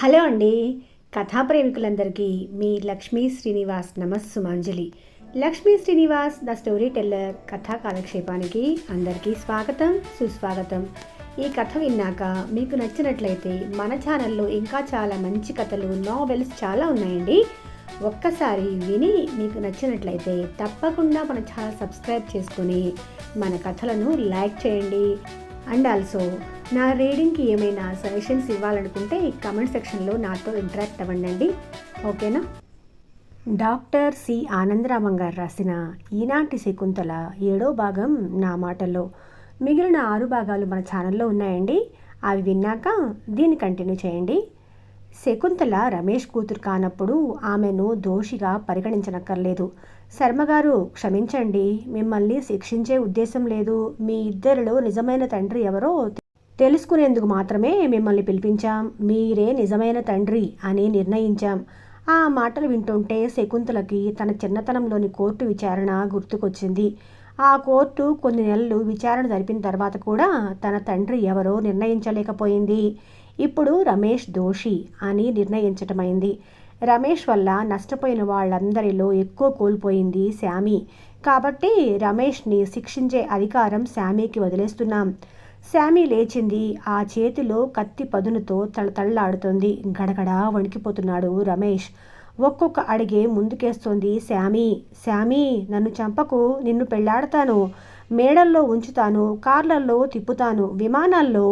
Hello అండి. కథా ప్రేమికులందరికీ మీ లక్ష్మీ శ్రీనివాస్ నమస్సుమాంజలి. Lakshmi Srinivas the story teller కథా కాలక్షేపానికి అందరికీ స్వాగతం, సుస్వాగతం. ఈ కథ విన్నాక మీకు నచ్చినట్లయితే మన ఛానల్లో ఇంకా చాలా మంచి కథలు, నావెల్స్ చాలా ఉన్నాయండి. ఒక్కసారి విని మీకు నచ్చినట్లయితే తప్పకుండా మన ఛానల్ సబ్స్క్రైబ్ చేసుకొని మన కథలను లైక్ చేయండి. అండ్ ఆల్సో నా రీడింగ్కి ఏమైనా సజెషన్స్ ఇవ్వాలనుకుంటే కమెంట్ సెక్షన్లో నాతో ఇంటరాక్ట్ అవ్వండి. ఓకేనా? డాక్టర్ సి ఆనందరామన్ గారు రాసిన ఈనాటి శకుంతల 7వ భాగం నా మాటల్లో. మిగిలిన 6 భాగాలు మన ఛానల్లో ఉన్నాయండి. అవి విన్నాక దీన్ని కంటిన్యూ చేయండి. శకుంతల రమేష్ కూతురు కానప్పుడు ఆమెను దోషిగా పరిగణించనక్కర్లేదు. శర్మగారు, క్షమించండి, మిమ్మల్ని శిక్షించే ఉద్దేశం లేదు. మీ ఇద్దరిలో నిజమైన తండ్రి ఎవరో తెలుసుకునేందుకు మాత్రమే మిమ్మల్ని పిలిపించాం. మీరే నిజమైన తండ్రి అని నిర్ణయించాం. ఆ మాటలు వింటుంటే శకుంతలకి తన చిన్నతనంలోని కోర్టు విచారణ గుర్తుకొచ్చింది. ఆ కోర్టు కొన్ని నెలలు విచారణ జరిపిన తర్వాత కూడా తన తండ్రి ఎవరో నిర్ణయించలేకపోయింది. ఇప్పుడు రమేష్ దోషి అని నిర్ణయించటమైంది. రమేష్ వల్ల నష్టపోయిన వాళ్ళందరిలో ఎక్కువ కోల్పోయింది శామి. కాబట్టి రమేష్ని శిక్షించే అధికారం శామీకి వదిలేస్తున్నాం. శామీ లేచింది. ఆ చేతిలో కత్తి పదునుతో తళతళలాడుతోంది. గడగడా వణికిపోతున్నాడు రమేష్. ఒక్కొక్క అడిగే ముందుకేస్తోంది శామీ. శామీ, నన్ను చంపకు, నిన్ను పెళ్లాడతాను, మేడల్లో ఉంచుతాను, కార్లల్లో తిప్పుతాను, విమానాల్లో.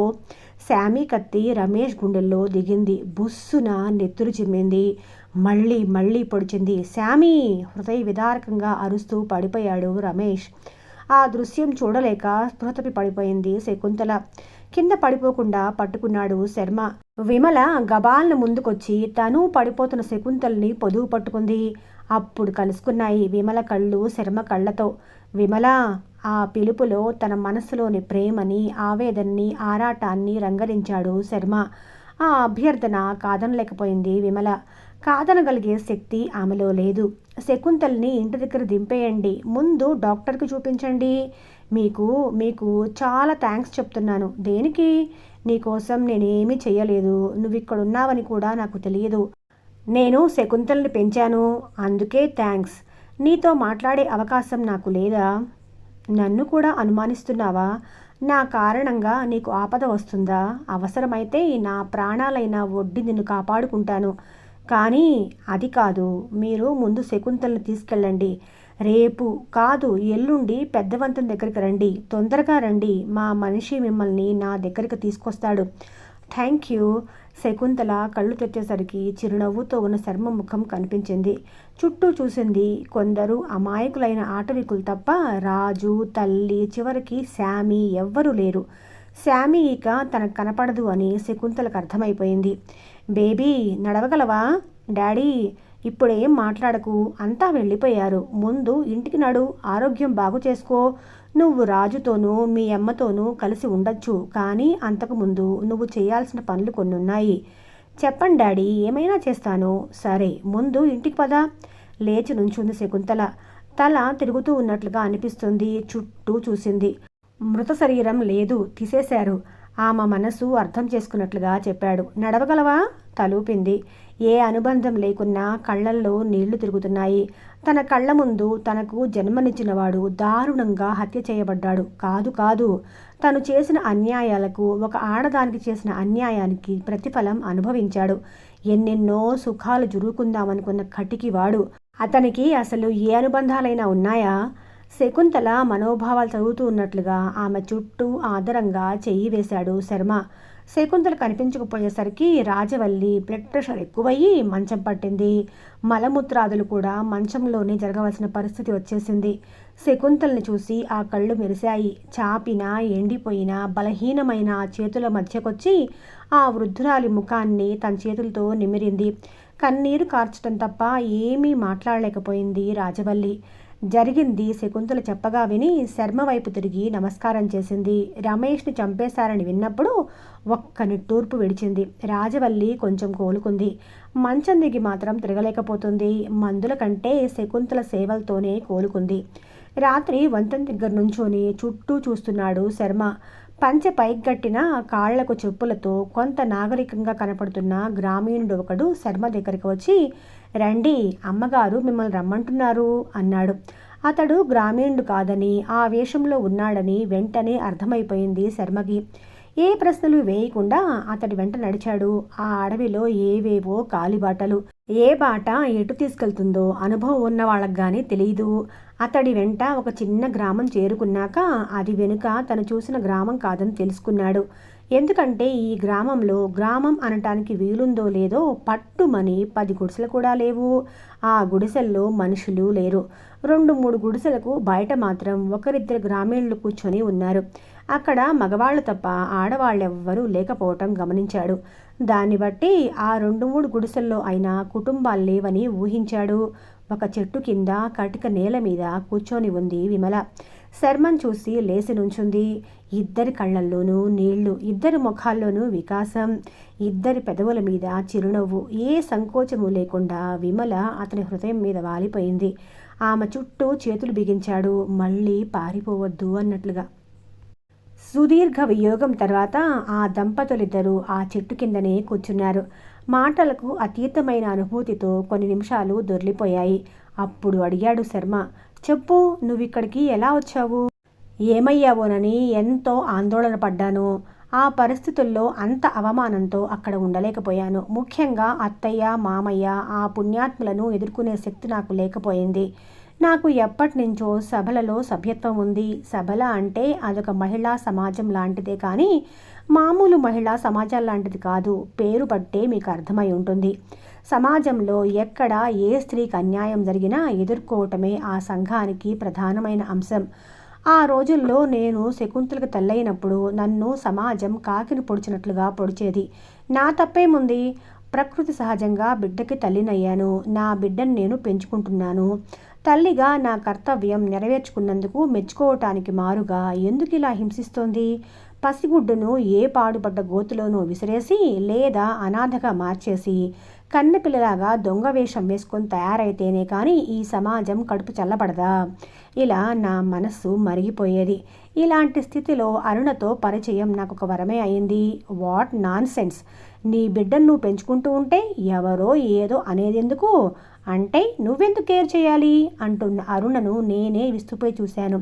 శామీ కత్తి రమేష్ గుండెల్లో దిగింది. బుస్సున నెత్తురు చిమ్మింది. మళ్ళీ పొడిచింది. శామీ! హృదయ విదారకంగా అరుస్తూ పడిపోయాడు రమేష్. ఆ దృశ్యం చూడలేక స్పృహతపి పడిపోయింది శకుంతల. కింద పడిపోకుండా పట్టుకున్నాడు శర్మ. విమల గబాల్ను ముందుకొచ్చి తను పడిపోతున్న శకుంతల్ని పొదువు పట్టుకుంది. అప్పుడు కలుసుకున్నాయి విమల కళ్ళు శర్మ కళ్ళతో. విమల! ఆ పిలుపులో తన మనసులోని ప్రేమని, ఆవేదనని, ఆరాటాన్ని రంగరించాడు శర్మ. ఆ అభ్యర్థన కాదనలేకపోయింది విమల. కాదనగలిగే శక్తి ఆమెలో లేదు. శకుంతల్ని ఇంటి దగ్గర దింపేయండి, ముందు డాక్టర్కి చూపించండి. మీకు చాలా థ్యాంక్స్ చెప్తున్నాను. దేనికి? నీకోసం నేనేమీ చెయ్యలేదు. నువ్వు ఇక్కడున్నావని కూడా నాకు తెలియదు. నేను శకుంతల్ని పెంచాను, అందుకే థ్యాంక్స్. నీతో మాట్లాడే అవకాశం నాకు లేదా? నన్ను కూడా అనుమానిస్తున్నావా? నా కారణంగా నీకు ఆపద వస్తుందా? అవసరమైతే నా ప్రాణాలైనా ఒడ్డి నిన్ను కాపాడుకుంటాను. కానీ అది కాదు. మీరు ముందు శకుంతల్ని తీసుకెళ్ళండి. రేపు కాదు, ఎల్లుండి పెద్దవంతం దగ్గరికి రండి. తొందరగా రండి. మా మనిషి మిమ్మల్ని నా దగ్గరికి తీసుకొస్తాడు. Thank you. శకుంతల కళ్ళు తెచ్చేసరికి చిరునవ్వుతో ఉన్న శర్మ ముఖం కనిపించింది. చుట్టూ చూసింది. కొందరు అమాయకులైన ఆటవికులు తప్ప రాజు, తల్లి, చివరికి శామీ ఎవ్వరూ లేరు. శామీ ఇక తనకు కనపడదు అని శకుంతలకు అర్థమైపోయింది. బేబీ, నడవగలవా? డాడీ, ఇప్పుడేం మాట్లాడకు, అంతా వెళ్ళిపోయారు. ముందు ఇంటికి నడు, ఆరోగ్యం బాగు చేసుకో. నువ్వు రాజుతోనూ మీ అమ్మతోనూ కలిసి ఉండొచ్చు, కానీ అంతకుముందు నువ్వు చేయాల్సిన పనులు కొన్ని ఉన్నాయి. చెప్పండి డాడీ, ఏమైనా చేస్తాను. సరే, ముందు ఇంటికి పదా. లేచి నుంచుంది శకుంతల. తల తిరుగుతూ ఉన్నట్లుగా అనిపిస్తుంది. చుట్టూ చూసింది. మృత శరీరం లేదు, తీసేశారు. ఆమె మనసు అర్థం చేసుకున్నట్లుగా చెప్పాడు. నడవగలవా? తలూపింది. ఏ అనుబంధం లేకున్నా కళ్ళల్లో నీళ్లు తిరుగుతున్నాయి. తన కళ్ళ ముందు తనకు జన్మనిచ్చినవాడు దారుణంగా హత్య చేయబడ్డాడు. కాదు, తను చేసిన అన్యాయాలకు, ఒక ఆడదానికి చేసిన అన్యాయానికి ప్రతిఫలం అనుభవించాడు. ఎన్నెన్నో సుఖాలు జురుకుందామనుకున్న కటికివాడు. అతనికి అసలు ఏ అనుబంధాలైనా ఉన్నాయా? శకుంతల మనోభావాలు చదువుతూ ఉన్నట్లుగా ఆమె చుట్టూ ఆదరంగా చెయ్యి వేశాడు శర్మ. శకుంతల కనిపించకపోయేసరికి రాజవల్లి బ్లడ్ ప్రెషర్ ఎక్కువయ్యి మంచం పట్టింది. మలమూత్రాదులు కూడా మంచంలోనే జరగవలసిన పరిస్థితి వచ్చేసింది. శకుంతల్ని చూసి ఆ కళ్ళు మెరిశాయి. చాపిన, ఎండిపోయిన, బలహీనమైన ఆ చేతుల మధ్యకొచ్చి ఆ వృద్ధురాలి ముఖాన్ని తన చేతులతో నిమిరింది. కన్నీరు కార్చటం తప్ప ఏమీ మాట్లాడలేకపోయింది రాజవల్లి. జరిగింది శకుంతల చెప్పగా విని శర్మ వైపు తిరిగి నమస్కారం చేసింది. రమేష్ని చంపేశారని విన్నప్పుడు ఒక్క నిట్టూర్పు విడిచింది. రాజవల్లి కొంచెం కోలుకుంది. మంచం దిగి మాత్రం తిరగలేకపోతుంది. మందుల కంటే శకుంతల సేవలతోనే కోలుకుంది. రాత్రి వంతెన దగ్గర నుంచొని చుట్టూ చూస్తున్నాడు శర్మ. పంచె పైగట్టిన కాళ్లకు చెప్పులతో కొంత నాగరికంగా కనపడుతున్న గ్రామీణుడు ఒకడు శర్మ దగ్గరికి వచ్చి, రండి, అమ్మగారు మిమ్మల్ని రమ్మంటున్నారు అన్నాడు. అతడు గ్రామీణుడు కాదని, ఆ వేషంలో ఉన్నాడని వెంటనే అర్థమైపోయింది శర్మకి. ఏ ప్రశ్నలు వేయకుండా అతడి వెంట నడిచాడు. ఆ అడవిలో ఏవేవో కాలిబాటలు. ఏ బాట ఎటు తీసుకెళ్తుందో అనుభవం ఉన్న వాళ్ళకి కానీ తెలియదు. అతడి వెంట ఒక చిన్న గ్రామం చేరుకున్నాక అది వెనుక తను చూసిన గ్రామం కాదని తెలుసుకున్నాడు. ఎందుకంటే ఈ గ్రామంలో గ్రామం అనటానికి వీలుందో లేదో పట్టుమని 10 గుడిసెలు కూడా లేవు. ఆ గుడిసెల్లో మనుషులు లేరు. 2-3 గుడిసెలకు బయట మాత్రం ఒకరిద్దరు గ్రామీణులు కూర్చొని ఉన్నారు. అక్కడ మగవాళ్ళు తప్ప ఆడవాళ్ళెవ్వరూ లేకపోవటం గమనించాడు. దాన్ని బట్టి ఆ 2-3 గుడిసెల్లో అయినా కుటుంబాలు లేవని ఊహించాడు. ఒక చెట్టు కింద కటిక నేల మీద కూర్చొని ఉంది విమల. శర్మన్ చూసి లేచి నుంచుంది. ఇద్దరి కళ్ళల్లోనూ నీళ్లు, ఇద్దరి ముఖాల్లోనూ వికాసం, ఇద్దరి పెదవుల మీద చిరునవ్వు. ఏ సంకోచము లేకుండా విమల అతని హృదయం మీద వాలిపోయింది. ఆమె చుట్టూ చేతులు బిగించాడు. మళ్ళీ పారిపోవద్దు అన్నట్లుగా. సుదీర్ఘ వియోగం తర్వాత ఆ దంపతులిద్దరూ ఆ చెట్టు కిందనే కూర్చున్నారు. మాటలకు అతీతమైన అనుభూతితో కొన్ని నిమిషాలు దొర్లిపోయాయి. అప్పుడు అడిగాడు శర్మ, చెప్పు, నువ్విక్కడికి ఎలా వచ్చావు? ఏమయ్యావోనని ఎంతో ఆందోళన పడ్డాను. ఆ పరిస్థితుల్లో అంత అవమానంతో అక్కడ ఉండలేకపోయాను. ముఖ్యంగా అత్తయ్య, మామయ్య, ఆ పుణ్యాత్ములను ఎదుర్కొనే శక్తి నాకు లేకపోయింది. నాకు ఎప్పటి నుంచో సభలలో సభ్యత్వం ఉంది. సభల అంటే అదొక మహిళా సమాజం లాంటిదే కానీ మామూలు మహిళా సమాజం లాంటిది కాదు. పేరు బట్టే మీకు అర్థమై ఉంటుంది. సమాజంలో ఎక్కడ ఏ స్త్రీకి అన్యాయం జరిగినా ఎదుర్కోవటమే ఆ సంఘానికి ప్రధానమైన అంశం. ఆ రోజుల్లో నేను శకుంతలకు తల్లైనప్పుడు నన్ను సమాజం కాకిని పొడిచినట్లుగా పొడిచేది. నా తప్పేముంది? ప్రకృతి సహజంగా బిడ్డకి తల్లినయ్యాను. నా బిడ్డను నేను పెంచుకుంటున్నాను. తల్లిగా నా కర్తవ్యం నెరవేర్చుకున్నందుకు మెచ్చుకోవటానికి మారుగా ఎందుకు ఇలా హింసిస్తోంది? పసిగుడ్డును ఏ పాడుపడ్డ గోతులోనూ విసిరేసి లేదా అనాథగా మార్చేసి కన్నెపిల్లలాగా దొంగ వేషం వేసుకొని తయారైతేనే కానీ ఈ సమాజం కడుపు చల్లబడదా? ఇలా నా మనస్సు మరిగిపోయేది. ఇలాంటి స్థితిలో అరుణతో పరిచయం నాకు ఒక వరమే అయింది. What non sense! నీ బిడ్డను నువ్వు పెంచుకుంటూ ఉంటే ఎవరో ఏదో అనేదెందుకు? అంటే నువ్వెందుకు కేర్ చేయాలి అంటున్న అరుణను నేనే విస్తుపోయి చూశాను.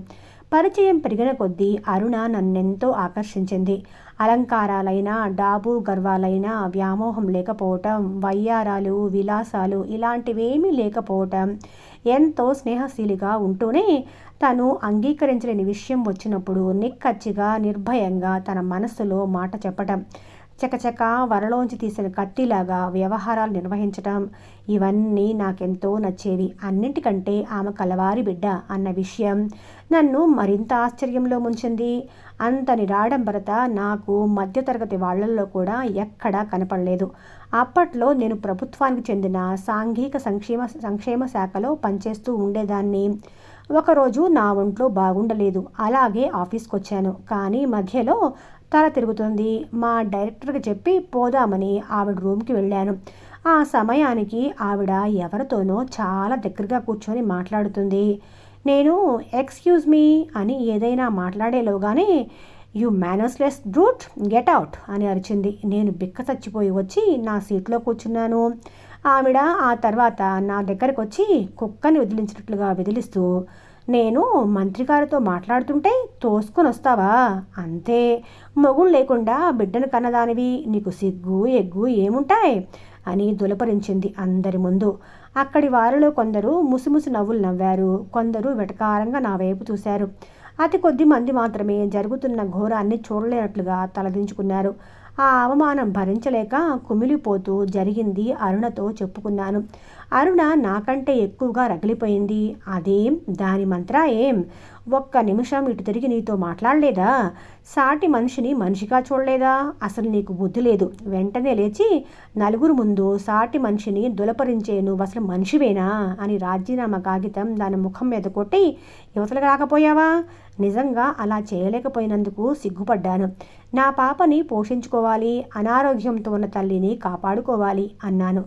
పరిచయం పెరిగిన కొద్దీ అరుణ నన్నెంతో ఆకర్షించింది. అలంకారాలైనా, డాబు గర్వాలైనా వ్యామోహం లేకపోవటం, వయ్యారాలు, విలాసాలు ఇలాంటివేమీ లేకపోవటం, ఎంతో స్నేహశీలిగా ఉంటూనే తను అంగీకరించలేని విషయం వచ్చినప్పుడు నిక్కచ్చిగా, నిర్భయంగా తన మనస్సులో మాట చెప్పటం, చకచక వరలోంచి తీసిన కత్తిలాగా వ్యవహారాలు నిర్వహించటం, ఇవన్నీ నాకెంతో నచ్చేవి. అన్నింటికంటే ఆమె కలవారి బిడ్డ అన్న విషయం నన్ను మరింత ఆశ్చర్యంలో ముంచింది. అంత నిరాడంబరత నాకు మధ్యతరగతి వాళ్లల్లో కూడా ఎక్కడా కనపడలేదు. అప్పట్లో నేను ప్రభుత్వానికి చెందిన సాంఘిక సంక్షేమ శాఖలో పనిచేస్తూ ఉండేదాన్ని. ఒకరోజు నా ఒంట్లో బాగుండలేదు. అలాగే ఆఫీస్కి వచ్చాను. కానీ మధ్యలో తల తిరుగుతుంది. మా డైరెక్టర్కి చెప్పి పోదామని ఆవిడ రూమ్కి వెళ్ళాను. ఆ సమయానికి ఆవిడ ఎవరితోనో చాలా దగ్గరగా కూర్చొని మాట్లాడుతుంది. నేను ఎక్స్క్యూజ్ మీ అని ఏదైనా మాట్లాడేలోగానే యు మేనర్స్లెస్ బ్రూట్, గెట్ అవుట్ అని అరిచింది. నేను బిక్క చచ్చిపోయి వచ్చి నా సీట్లో కూర్చున్నాను. ఆవిడ ఆ తర్వాత నా దగ్గరకు వచ్చి కుక్కని వదిలించినట్లుగా విదిలిస్తూ, నేను మంత్రి గారితో మాట్లాడుతుంటే తోసుకొని వస్తావా? అంతే, మొగుడు లేకుండా బిడ్డను కన్నదానివి, నీకు సిగ్గు ఎగ్గు ఏముంటాయి అని దులపరించింది అందరి ముందు. అక్కడి వారిలో కొందరు ముసిముసి నవ్వులు నవ్వారు. కొందరు వెటకారంగా నా వైపు చూశారు. అతి కొద్ది మంది మాత్రమే జరుగుతున్న ఘోరాన్ని చూడలేనట్లుగా తలదించుకున్నారు. ఆ అవమానం భరించలేక కుమిలిపోతూ జరిగింది అరుణతో చెప్పుకున్నాను. అరుణ నాకంటే ఎక్కువగా రగిలిపోయింది. అదేం, దాని మంత్రా ఏం? ఒక్క నిమిషం ఇటు తిరిగి నీతో మాట్లాడలేదా? సాటి మనిషిని మనిషిగా చూడలేదా? అసలు నీకు బుద్ధి లేదు. వెంటనే లేచి నలుగురు ముందు సాటి మనిషిని దులపరించే నువ్వు అసలు మనిషివేనా అని రాజీనామా కాగితం దాని ముఖం మీద కొట్టి యువతలకు రాకపోయావా? నిజంగా అలా చేయలేకపోయినందుకు సిగ్గుపడ్డాను. నా పాపని పోషించుకోవాలి, అనారోగ్యంతో ఉన్న తల్లిని కాపాడుకోవాలి అన్నాను.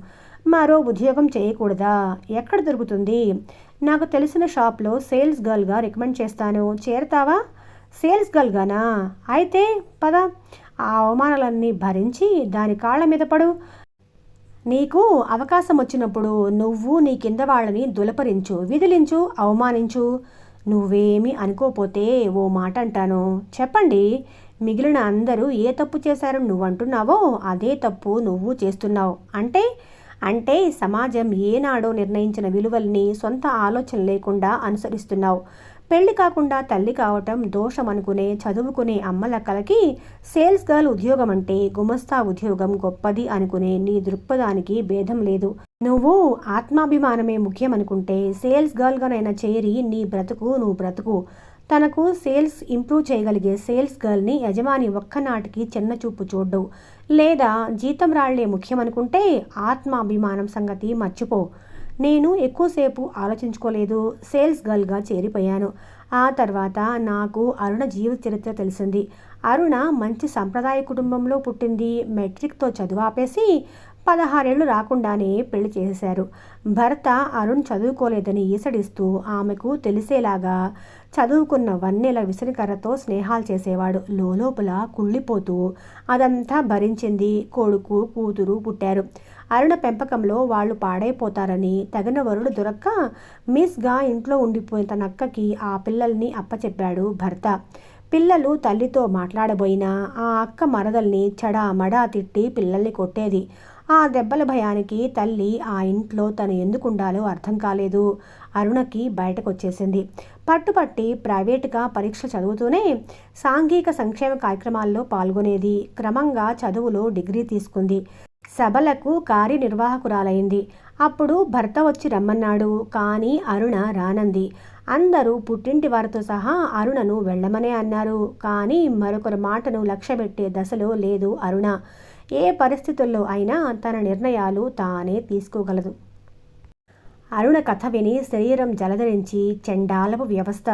మరో ఉద్యోగం చేయకూడదా? ఎక్కడ దొరుకుతుంది? నాకు తెలిసిన షాప్లో సేల్స్ గర్ల్గా రికమెండ్ చేస్తాను, చేరతావా? సేల్స్ గర్ల్గానా? అయితే పద, ఆ అవమానాలన్నీ భరించి దాని కాళ్ళ మీద పడు. నీకు అవకాశం వచ్చినప్పుడు నువ్వు నీ కింద వాళ్ళని దులపరించు, విదిలించు, అవమానించు. నువ్వేమీ అనుకోపోతే ఓ మాట అంటాను, చెప్పండి. మిగిలిన అందరూ ఏ తప్పు చేశారని నువ్వు అంటున్నావో అదే తప్పు నువ్వు చేస్తున్నావు. అంటే సమాజం ఏనాడో నిర్ణయించిన విలువల్ని సొంత ఆలోచన లేకుండా అనుసరిస్తున్నావు. పెళ్లి కాకుండా తల్లి కావటం దోషం అనుకునే చదువుకునే అమ్మలక్కలకి సేల్స్ గర్ల్ ఉద్యోగం అంటే గుమస్తా ఉద్యోగం గొప్పది అనుకునే నీ దృక్పథానికి భేదం లేదు. నువ్వు ఆత్మాభిమానమే ముఖ్యమనుకుంటే సేల్స్ గర్ల్గానైనా చేరి నీ బ్రతుకు నువ్వు బ్రతుకు. తనకు సేల్స్ ఇంప్రూవ్ చేయగలిగే సేల్స్ గర్ల్ని యజమాని ఒక్కనాటికి చిన్న చూపు చూడ్డు. లేదా జీతం రాళ్లే ముఖ్యమనుకుంటే ఆత్మాభిమానం సంగతి మర్చిపో. నేను ఎక్కువసేపు ఆలోచించుకోలేదు, సేల్స్ గర్ల్గా చేరిపోయాను. ఆ తర్వాత నాకు అరుణ జీవిత చరిత్ర తెలిసింది. అరుణ మంచి సంప్రదాయ కుటుంబంలో పుట్టింది. మెట్రిక్తో చదువు ఆపేసి 16 ఏళ్ళు రాకుండానే పెళ్లి చేశారు. భర్త అరుణ్ చదువుకోలేదని ఈసడిస్తూ ఆమెకు తెలిసేలాగా చదువుకున్న వన్నెల విసనకర్రతో స్నేహాలు చేసేవాడు. లోపల కుళ్ళిపోతూ అదంతా భరించింది. కొడుకు కూతురు పుట్టారు. అరుణ పెంపకంలో వాళ్ళు పాడైపోతారని తగిన వరుడు దొరక్క మిస్గా ఇంట్లో ఉండిపోయిన తన అక్కకి ఆ పిల్లల్ని అప్పచెప్పాడు భర్త. పిల్లలు తల్లితో మాట్లాడబోయినా ఆ అక్క మరదల్ని మడా తిట్టి పిల్లల్ని కొట్టేది. ఆ దెబ్బల భయానికి తల్లి ఆ ఇంట్లో తను ఎందుకుండాలో అర్థం కాలేదు. అరుణకి బయటకొచ్చేసింది. పట్టుపట్టి ప్రైవేటుగా పరీక్షలు చదువుతూనే సాంఘిక సంక్షేమ కార్యక్రమాల్లో పాల్గొనేది. క్రమంగా చదువులో డిగ్రీ తీసుకుంది. సభలకు కార్యనిర్వాహకురాలైంది. అప్పుడు భర్త వచ్చి రమ్మన్నాడు. కానీ అరుణ రానంది. అందరూ పుట్టింటి వారితో సహా అరుణను వెళ్ళమనే అన్నారు. కానీ మరొకరి మాటను లక్ష్యపెట్టే దశలో లేదు అరుణ. ఏ పరిస్థితుల్లో అయినా తన నిర్ణయాలు తానే తీసుకోగలదు. అరుణ కథ విని శరీరం జలధరించి చండాలపు వ్యవస్థ,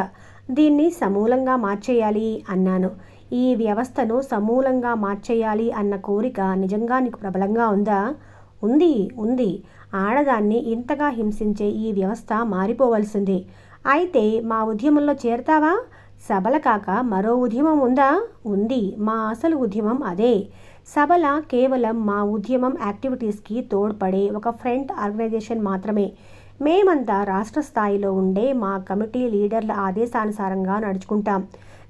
దీన్ని సమూలంగా మార్చేయాలి అన్నాను. ఈ వ్యవస్థను సమూలంగా మార్చేయాలి అన్న కోరిక నిజంగా నీకు ప్రబలంగా ఉందా? ఉంది. ఆడదాన్ని ఇంతగా హింసించే ఈ వ్యవస్థ మారిపోవలసిందే. అయితే మా ఉద్యమంలో చేరతావా? సబల కాక మరో ఉద్యమం ఉందా? ఉంది. మా అసలు ఉద్యమం అదే. సబల కేవలం మా ఉద్యమం యాక్టివిటీస్కి తోడ్పడే ఒక ఫ్రంట్ ఆర్గనైజేషన్ మాత్రమే. మేమంతా రాష్ట్ర స్థాయిలో ఉండే మా కమిటీ లీడర్ల ఆదేశానుసారంగా నడుచుకుంటాం.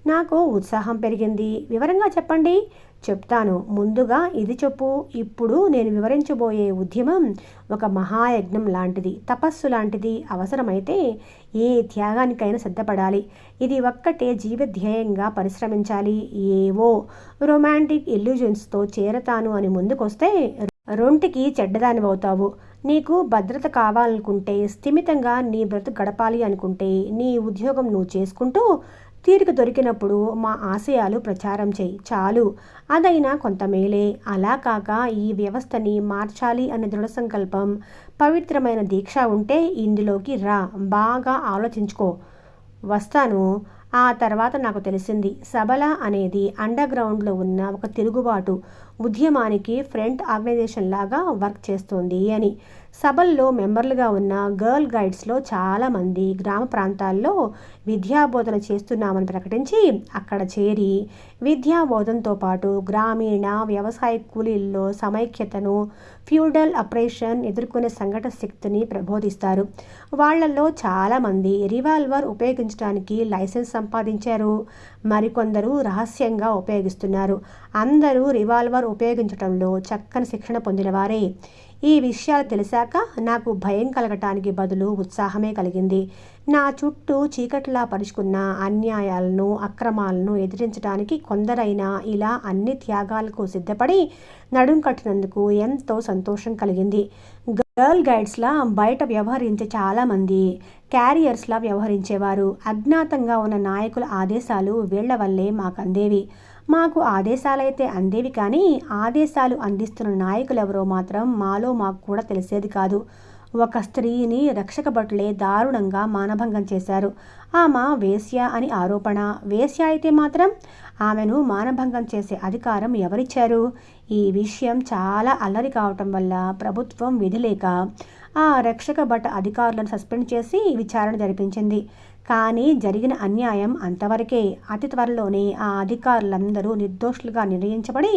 నాకు ఉత్సాహం పెరిగింది. వివరంగా చెప్పండి. చెప్తాను. ముందుగా ఇది చెప్పు. ఇప్పుడు నేను వివరించబోయే ఉద్యమం ఒక మహాయజ్ఞం లాంటిది, తపస్సు లాంటిది. అవసరమైతే ఏ త్యాగానికైనా సిద్ధపడాలి. ఇది ఒక్కటే జీవధ్యేయంగా పరిశ్రమించాలి. ఏవో రొమాంటిక్ ఇల్యూజన్స్తో చేరతాను అని ముందుకొస్తే రొంటికి చెడ్డదానివవుతావు. నీకు భద్రత కావాలనుకుంటే, స్థిమితంగా నీ బ్రతుకు గడపాలి అనుకుంటే నీ ఉద్యోగం నువ్వు చేసుకుంటూ తీరిక దొరికినప్పుడు మా ఆశయాలు ప్రచారం చేయి చాలు. అదైనా కొంత మేలే. అలా కాక ఈ వ్యవస్థని మార్చాలి అనే దృఢ సంకల్పం, పవిత్రమైన దీక్ష ఉంటే ఇందులోకి రా. బాగా ఆలోచించుకో. వస్తాను. ఆ తర్వాత నాకు తెలిసింది సబల అనేది అండర్ గ్రౌండ్లో ఉన్న ఒక తిరుగుబాటు ఉద్యమానికి ఫ్రంట్ ఆర్గనైజేషన్ లాగా వర్క్ చేస్తోంది అని. సభల్లో మెంబర్లుగా ఉన్న గర్ల్ గైడ్స్లో చాలామంది గ్రామ ప్రాంతాల్లో విద్యాబోధన చేస్తున్నామని ప్రకటించి అక్కడ చేరి విద్యాబోధనతో పాటు గ్రామీణ వ్యవసాయ కూలీల్లో సమైక్యతను, ఫ్యూడల్ అప్రెషన్ ఎదుర్కొనే సంఘటన శక్తిని ప్రబోధిస్తారు. వాళ్లలో చాలామంది రివాల్వర్ ఉపయోగించడానికి లైసెన్స్ సంపాదించారు. మరికొందరు రహస్యంగా ఉపయోగిస్తున్నారు. అందరూ రివాల్వర్ ఉపయోగించడంలో చక్కని శిక్షణ పొందినవారే. ఈ విషయాలు తెలిసాక నాకు భయం కలగటానికి బదులు ఉత్సాహమే కలిగింది. నా చుట్టూ చీకట్లా పరుచుకున్న అన్యాయాలను, అక్రమాలను ఎదిరించడానికి కొందరైనా ఇలా అన్ని త్యాగాలకు సిద్ధపడి నడుం కట్టినందుకు ఎంతో సంతోషం కలిగింది. గర్ల్ గైడ్స్లా బయట వ్యవహరించే చాలామంది క్యారియర్స్లా వ్యవహరించేవారు. అజ్ఞాతంగా ఉన్న నాయకుల ఆదేశాలు వీళ్ల వల్లే మాకు అందేవి. మాకు ఆదేశాలైతే అందేవి కానీ ఆదేశాలు అందిస్తున్న నాయకులెవరో మాత్రం మాకు కూడా తెలిసేది కాదు. ఒక స్త్రీని రక్షక భటులే దారుణంగా మానభంగం చేశారు. ఆమె వేశ్య అని ఆరోపణ. వేశ్య అయితే మాత్రం ఆమెను మానభంగం చేసే అధికారం ఎవరిచ్చారు? ఈ విషయం చాలా అల్లరి కావటం వల్ల ప్రభుత్వం విధిలేక ఆ రక్షక భట అధికారులను సస్పెండ్ చేసి విచారణ జరిపించింది. కానీ జరిగిన అన్యాయం అంతవరకే. అతి త్వరలోనే ఆ అధికారులందరూ నిర్దోషులుగా నిర్ణయించబడి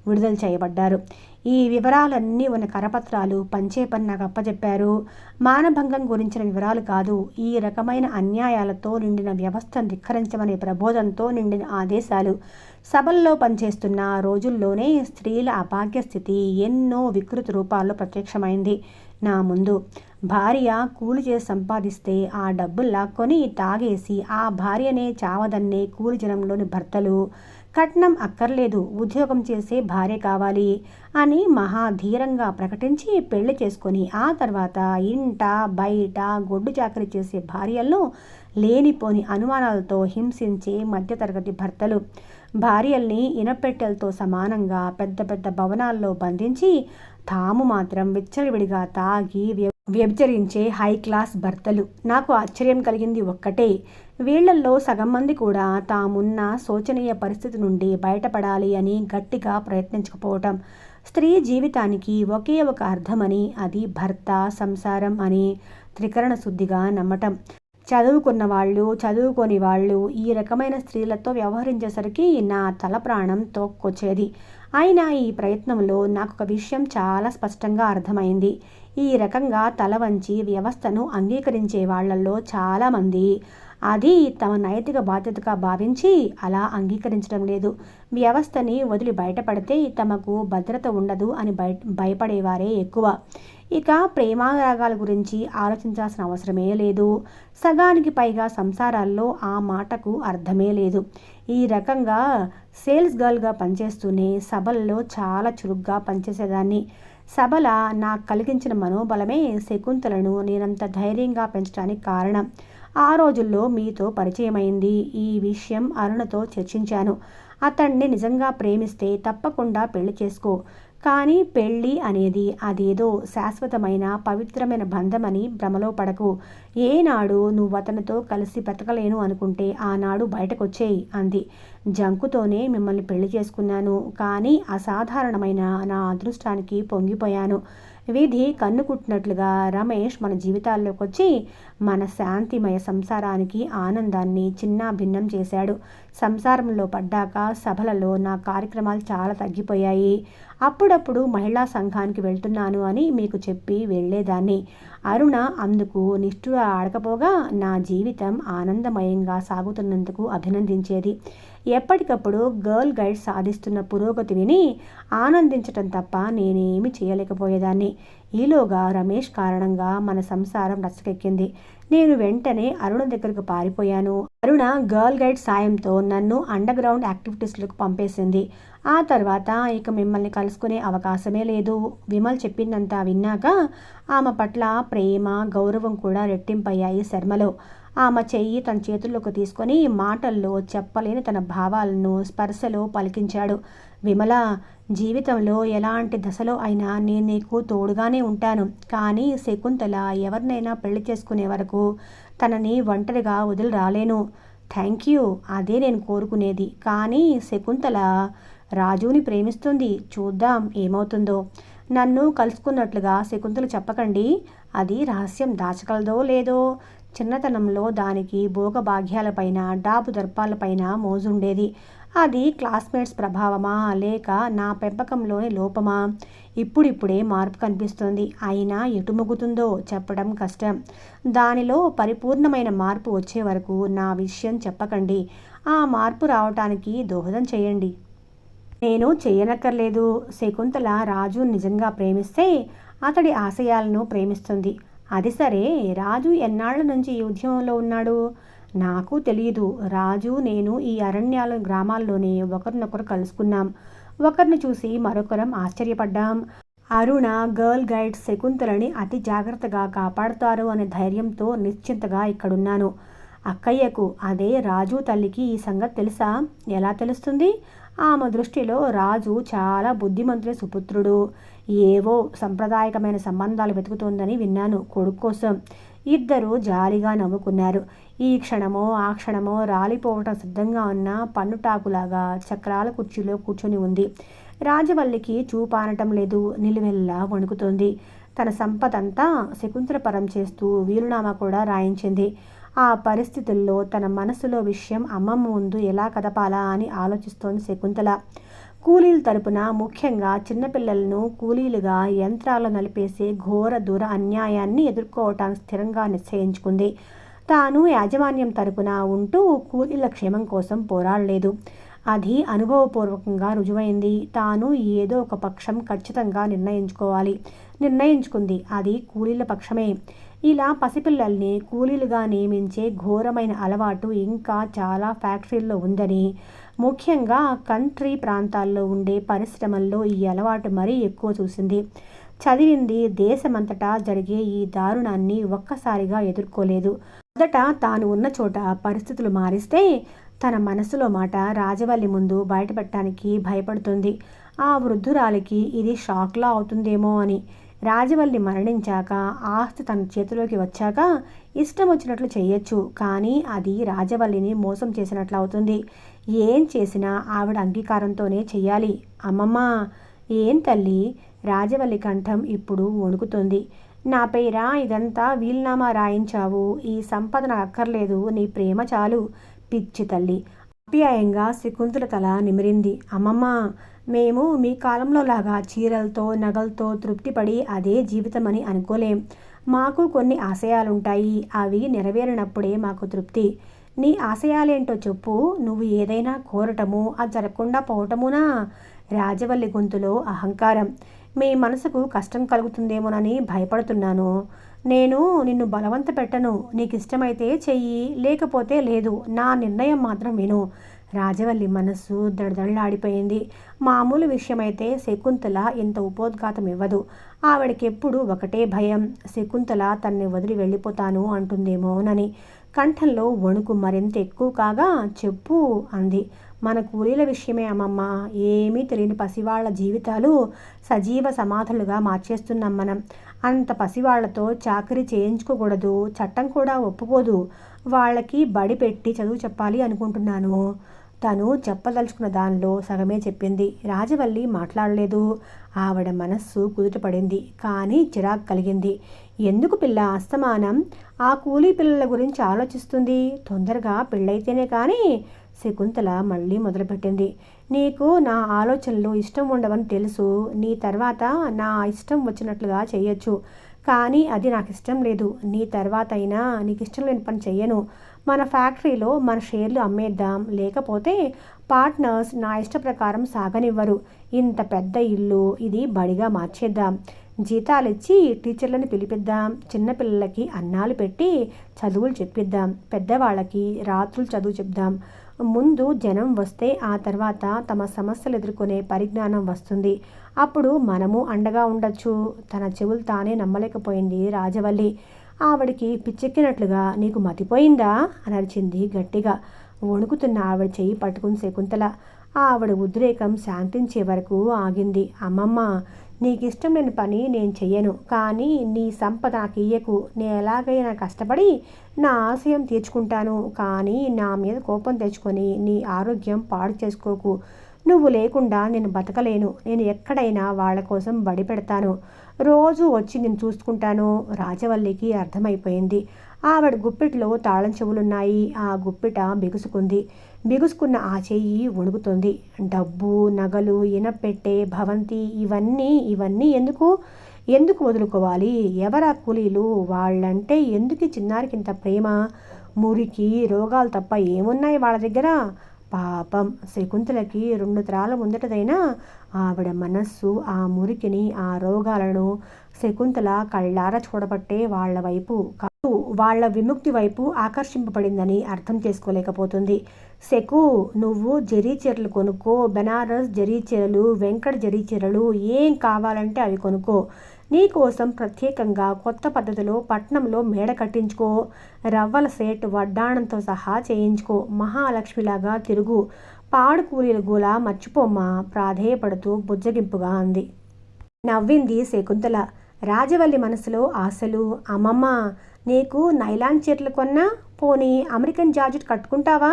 విడుదల చేయబడ్డారు. ఈ వివరాలన్నీ ఉన్న కరపత్రాలు పంచే పని నాకు అప్పచెప్పారు. మానభంగం గురించిన వివరాలు కాదు, ఈ రకమైన అన్యాయాలతో నిండిన వ్యవస్థను ధిక్కరించమనే ప్రబోధంతో నిండిన ఆదేశాలు. సభల్లో పనిచేస్తున్న రోజుల్లోనే స్త్రీల అభాగ్య స్థితి ఎన్నో వికృత రూపాల్లో ప్రత్యక్షమైంది నా ముందు. భార్య కూలి చేసి సంపాదిస్తే ఆ డబ్బులు లాక్కొని తాగేసి ఆ భార్యనే చావదన్నే కూలి జనంలోని భర్తలు. కట్నం అక్కర్లేదు, ఉద్యోగం చేసే భార్య కావాలి అని మహాధీరంగా ప్రకటించి పెళ్లి చేసుకొని ఆ తర్వాత ఇంట బయట గొడ్డు చాకరీ చేసే భార్యలను లేనిపోని అనుమానాలతో హింసించే మధ్యతరగతి భర్తలు. భార్యల్ని ఇనపెట్టెలతో సమానంగా పెద్ద పెద్ద భవనాల్లో బంధించి తాము మాత్రం విచ్చలవిడిగా తాగి వ్యభిచరించే హై క్లాస్ భర్తలు. నాకు ఆశ్చర్యం కలిగింది ఒక్కటే, వీళ్లల్లో సగం మంది కూడా తామున్న శోచనీయ పరిస్థితి నుండి బయటపడాలి అని గట్టిగా ప్రయత్నించకపోవటం. స్త్రీ జీవితానికి ఒకే ఒక అర్థమని, అది భర్త సంసారం అని త్రికరణ శుద్ధిగా నమ్మటం. చదువుకున్న వాళ్ళు చదువుకోని వాళ్ళు ఈ రకమైన స్త్రీలతో వ్యవహరించేసరికి నా తల ప్రాణం తోక్కొచ్చేది. అయినా ఈ ప్రయత్నంలో నాకు ఒక విషయం చాలా స్పష్టంగా అర్థమైంది. ఈ రకంగా తల వంచి వ్యవస్థను అంగీకరించే వాళ్లలో చాలామంది అది తమ నైతిక బాధ్యతగా భావించి అలా అంగీకరించడం లేదు. వ్యవస్థని వదిలి బయటపడితే తమకు భద్రత ఉండదు అని భయపడేవారే ఎక్కువ. ఇక ప్రేమారాగాల గురించి ఆలోచించాల్సిన అవసరమే లేదు. సగానికి పైగా సంసారాల్లో ఆ మాటకు అర్థమే లేదు. ఈ రకంగా సేల్స్ గర్ల్గా పనిచేస్తూనే సభల్లో చాలా చురుగ్గా పనిచేసేదాన్ని. సభల నాకు కలిగించిన మనోబలమే శకుంతలను నేనంత ధైర్యంగా పెంచడానికి కారణం. ఆ రోజుల్లో మీతో పరిచయమైంది. ఈ విషయం అరుణతో చర్చించాను. అతన్ని నిజంగా ప్రేమిస్తే తప్పకుండా పెళ్లి చేసుకో, కానీ పెళ్ళి అనేది అదేదో శాశ్వతమైన పవిత్రమైన బంధమని భ్రమలో పడకు. ఏనాడు నువ్వు అతనితో కలిసి బ్రతకలేను అనుకుంటే ఆనాడు బయటకొచ్చేయి అంది. జంకుతోనే మిమ్మల్ని పెళ్లి చేసుకున్నాను, కానీ అసాధారణమైన నా అదృష్టానికి పొంగిపోయాను. విధి కన్ను కుట్టినట్లుగా రమేష్ మన జీవితాల్లోకి వచ్చి మన శాంతిమయ సంసారానికి ఆనందాన్ని చిన్నా భిన్నం చేశాడు. సంసారంలో పడ్డాక సభలలో నా కార్యక్రమాలు చాలా తగ్గిపోయాయి. అప్పుడప్పుడు మహిళా సంఘానికి వెళ్తున్నాను అని మీకు చెప్పి వెళ్ళేదాన్ని. అరుణ అందుకు నిష్ఠుర ఆడకపోగా నా జీవితం ఆనందమయంగా సాగుతున్నందుకు అభినందించేది. ఎప్పటికప్పుడు గర్ల్ గైడ్ సాధిస్తున్న పురోగతి విని ఆనందించటం తప్ప నేనేమి చేయలేకపోయేదాన్ని. ఈలోగా రమేష్ కారణంగా మన సంసారం రచ్చకెక్కింది. నేను వెంటనే అరుణ దగ్గరకు పారిపోయాను. అరుణ గర్ల్ గైడ్ సాయంతో నన్ను అండర్ గ్రౌండ్ యాక్టివిటీస్లకు పంపేసింది. ఆ తర్వాత ఇక మిమ్మల్ని కలుసుకునే అవకాశమే లేదు. విమల్ చెప్పిందంతా విన్నాక ఆమె పట్ల ప్రేమ గౌరవం కూడా రెట్టింపయ్యాయి శర్మలో. ఆమె చెయ్యి తన చేతుల్లోకి తీసుకొని మాటల్లో చెప్పలేని తన భావాలను స్పర్శలో పలికించాడు. విమల, జీవితంలో ఎలాంటి దశలో అయినా నేను నీకు తోడుగానే ఉంటాను, కానీ శకుంతల ఎవరినైనా పెళ్లి చేసుకునే వరకు తనని ఒంటరిగా వదిలి రాలేను. థ్యాంక్ యూ, అదే నేను కోరుకునేది. కానీ శకుంతల రాజుని ప్రేమిస్తుంది, చూద్దాం ఏమవుతుందో. నన్ను కలుసుకున్నట్లుగా శకుంతల చెప్పకండి, అది రహస్యం దాచగలదో లేదో. చిన్నతనంలో దానికి భోగభాగ్యాలపైన డాబు దర్పాలపైన మోజుండేది. అది క్లాస్మేట్స్ ప్రభావమా లేక నా పెంపకంలోని లోపమా? ఇప్పుడిప్పుడే మార్పు కనిపిస్తుంది. అయినా ఎటు మొగ్గుతుందో చెప్పడం కష్టం. దానిలో పరిపూర్ణమైన మార్పు వచ్చే వరకు నా విషయం చెప్పకండి. ఆ మార్పు రావటానికి దోహదం చేయండి. నేను చేయనక్కర్లేదు. శకుంతల రాజు నిజంగా ప్రేమిస్తే అతడి ఆశయాలను ప్రేమిస్తుంది. అది సరే, రాజు ఎన్నాళ్ల నుంచి ఈ ఉద్యమంలో ఉన్నాడు? నాకు తెలియదు. రాజు నేను ఈ అరణ్యాల గ్రామాల్లోనే ఒకరినొకరు కలుసుకున్నాం. ఒకరిని చూసి మరొకరం ఆశ్చర్యపడ్డాం. అరుణ గర్ల్ గైడ్ శకుంతలని అతి జాగ్రత్తగా కాపాడుతారు అనే ధైర్యంతో నిశ్చింతగా ఇక్కడున్నాను. అక్కయ్యకు, అదే రాజు తల్లికి ఈ సంగతి తెలుసా? ఎలా తెలుస్తుంది? ఆమె దృష్టిలో రాజు చాలా బుద్ధిమంతుడి సుపుత్రుడు. ఏవో సంప్రదాయకమైన సంబంధాలు వెతుకుతోందని విన్నాను కొడుకు కోసం. ఇద్దరు జాలిగా నవ్వుకున్నారు. ఈ క్షణమో ఆ క్షణమో రాలిపోవటం సిద్ధంగా ఉన్న పన్నుటాకులాగా చక్రాల కుర్చీలో కూర్చొని ఉంది. రాజవల్లికి చూపానటం లేదు, నిలువెల్లా వణుకుతోంది. తన సంపదంతా శకుంతల పరం చేస్తూ వీలునామా కూడా రాయించింది. ఆ పరిస్థితుల్లో తన మనసులో విషయం అమ్మమ్మ ముందు ఎలా కదపాలా అని ఆలోచిస్తోంది శకుంతల. కూలీల తరపున ముఖ్యంగా చిన్నపిల్లలను కూలీలుగా యంత్రాలు నలిపేసే ఘోర దూర అన్యాయాన్ని ఎదుర్కోవటానికి స్థిరంగా నిశ్చయించుకుంది. తాను యాజమాన్యం తరపున ఉంటూ కూలీల క్షేమం కోసం పోరాడలేదు. అది అనుభవపూర్వకంగా రుజువైంది. తాను ఏదో ఒక పక్షం ఖచ్చితంగా నిర్ణయించుకుంది. అది కూలీల పక్షమే. ఇలా పసిపిల్లల్ని కూలీలుగా నియమించే ఘోరమైన అలవాటు ఇంకా చాలా ఫ్యాక్టరీల్లో ఉందని, ముఖ్యంగా కంట్రీ ప్రాంతాల్లో ఉండే పరిశ్రమల్లో ఈ అలవాటు మరీ ఎక్కువ చూసింది. చదివింది దేశమంతటా జరిగే ఈ దారుణాన్ని ఒక్కసారిగా ఎదుర్కోలేదు. మొదట తాను ఉన్న చోట పరిస్థితులు మారిస్తే తన మనసులో మాట రాజవల్లి ముందు బయటపెట్టడానికి భయపడుతుంది. ఆ వృద్ధురాలికి ఇది షాక్లా అవుతుందేమో అని. రాజవల్లి మరణించాక ఆస్తి తన చేతిలోకి వచ్చాక ఇష్టం వచ్చినట్లు చెయ్యొచ్చు, కానీ అది రాజవల్లిని మోసం చేసినట్లు అవుతుంది. ఏం చేసినా ఆవిడ అంగీకారంతోనే చెయ్యాలి. అమ్మమ్మ! ఏం తల్లి? రాజవల్లి కంఠం ఇప్పుడు వణుకుతోంది. నా పేరా ఇదంతా వీలునామా రాయించావు. ఈ సంపద నాకు అక్కర్లేదు, నీ ప్రేమ చాలు. పిచ్చి తల్లి! ఆప్యాయంగా శకుంతల తల నిమిరింది. అమ్మమ్మ! మేము మీ కాలంలో లాగా చీరలతో నగలతో తృప్తిపడి అదే జీవితమని అనుకోలేం. మాకు కొన్ని ఆశయాలుంటాయి. అవి నెరవేరినప్పుడే మాకు తృప్తి. నీ ఆశయాలేంటో చెప్పు. నువ్వు ఏదైనా కోరటము అది జరగకుండా పోవటమునా? రాజవల్లి గొంతులో అహంకారం. మీ మనసుకు కష్టం కలుగుతుందేమోనని భయపడుతున్నాను. నేను నిన్ను బలవంత పెట్టను. నీకు ఇష్టమైతే చెయ్యి, లేకపోతే లేదు. నా నిర్ణయం మాత్రం విను. రాజవల్లి మనస్సు దడదడలాడిపోయింది. మామూలు విషయమైతే శకుంతల ఇంత ఉపోద్ఘాతం ఇవ్వదు. ఆవిడకెప్పుడు ఒకటే భయం, శకుంతల తన్ని వదిలి వెళ్ళిపోతాను అంటుందేమోనని. కంఠంలో వణుకు మరింత ఎక్కువ కాగా చెప్పు అంది. మన కూలీల విషయమే అమ్మమ్మ. ఏమీ తెలియని పసివాళ్ల జీవితాలు సజీవ సమాధులుగా మార్చేస్తున్నాం మనం. అంత పసివాళ్లతో చాకరీ చేయించుకోకూడదు. చట్టం కూడా ఒప్పుకోదు. వాళ్ళకి బడి పెట్టి చదువు చెప్పాలి అనుకుంటున్నాను. తను చెప్పదలుచుకున్న దానిలో సగమే చెప్పింది. రాజవల్లి మాట్లాడలేదు. ఆవిడ మనస్సు కుదుటపడింది, కానీ చిరాకు కలిగింది. ఎందుకు పిల్ల అస్తమానం ఆ కూలీ పిల్లల గురించి ఆలోచిస్తుంది? తొందరగా పెళ్ళైతేనే కానీ. శకుంతల మళ్ళీ మొదలుపెట్టింది. నీకు నా ఆలోచనలు ఇష్టం ఉండవని తెలుసు. నీ తర్వాత నా ఇష్టం వచ్చినట్లుగా చెయ్యొచ్చు, కానీ అది నాకు ఇష్టం లేదు. నీ తర్వాత అయినా నీకు ఇష్టం లేని పని చెయ్యను. మన ఫ్యాక్టరీలో మన షేర్లు అమ్మేద్దాం, లేకపోతే పార్ట్నర్స్ నా ఇష్ట ప్రకారం సాగనివ్వరు. ఇంత పెద్ద ఇల్లు ఇది బడిగా మార్చేద్దాం. జీతాలిచ్చి టీచర్లను పిలిపిద్దాం. చిన్నపిల్లలకి అన్నాలు పెట్టి చదువులు చెప్పిద్దాం. పెద్దవాళ్ళకి రాత్రులు చదువు చెప్దాం. ముందు జనం వస్తే ఆ తర్వాత తమ సమస్యలు ఎదుర్కొనే పరిజ్ఞానం వస్తుంది. అప్పుడు మనము అండగా ఉండొచ్చు. తన చెవులు తానే నమ్మలేకపోయింది రాజవల్లి. ఆవిడికి పిచ్చెక్కినట్లుగా నీకు మతిపోయిందా అని అరిచింది గట్టిగా. వణుకుతున్న ఆవిడ చెయ్యి పట్టుకుని శకుంతల. ఆవిడ ఉద్రేకం శాంతించే వరకు ఆగింది. అమ్మమ్మ! నీకు ఇష్టం లేని పని నేను చెయ్యను, కానీ నీ సంపద నాకు ఇయ్యకు. నేను ఎలాగైనా కష్టపడి నా ఆశయం తీర్చుకుంటాను, కానీ నా మీద కోపం తెచ్చుకొని నీ ఆరోగ్యం పాడు చేసుకోకు. నువ్వు లేకుండా నేను బతకలేను. నేను ఎక్కడైనా వాళ్ళ కోసం బడి పెడతాను. రోజు వచ్చి నేను చూసుకుంటాను. రాజవల్లికి అర్థమైపోయింది. ఆవిడ గుప్పిట్లో తాళం చెవులున్నాయి. ఆ గుప్పిట బిగుసుకుంది. బిగుసుకున్న ఆ చెయ్యి వణుకుతుంది. డబ్బు, నగలు, ఇనపెట్టే, భవంతి ఇవన్నీ ఎందుకు వదులుకోవాలి? ఎవరా కూలీలు? వాళ్ళంటే ఎందుకు చిన్నారికి ఇంత ప్రేమ? మురికి, రోగాలు తప్ప ఏమున్నాయి వాళ్ళ దగ్గర? పాపం శకుంతలకి 2 తరాల ముందటదైనా ఆవిడ మనస్సు ఆ మురికిని, ఆ రోగాలను శకుంతల కళ్ళారా చూడబట్టే వాళ్ళ విముక్తి వైపు ఆకర్షింపబడిందని అర్థం చేసుకోలేకపోతుంది. శకు, నువ్వు జరీ చీరలు కొనుక్కో. బెనారస్ జరీ చీరలు, వెంకట జరీ చీరలు ఏం కావాలంటే అవి కొనుక్కో. నీకోసం ప్రత్యేకంగా కొత్త పద్ధతిలో పట్నంలో మేడ కట్టించుకో. రవ్వల సేట్ వడ్డాణంతో సహా చేయించుకో. మహాలక్ష్మిలాగా తిరుగు. పాడు కూలీల గోల మర్చిపోమ్మా ప్రాధేయపడుతూ బుజ్జగింపుగా అంది. నవ్వింది శకుంతల. రాజవల్లి మనసులో ఆశలు. అమ్మమ్మ, నీకు నైలాన్ చీరలు కొన్నా, పోనీ అమెరికన్ జార్జెట్ కట్టుకుంటావా?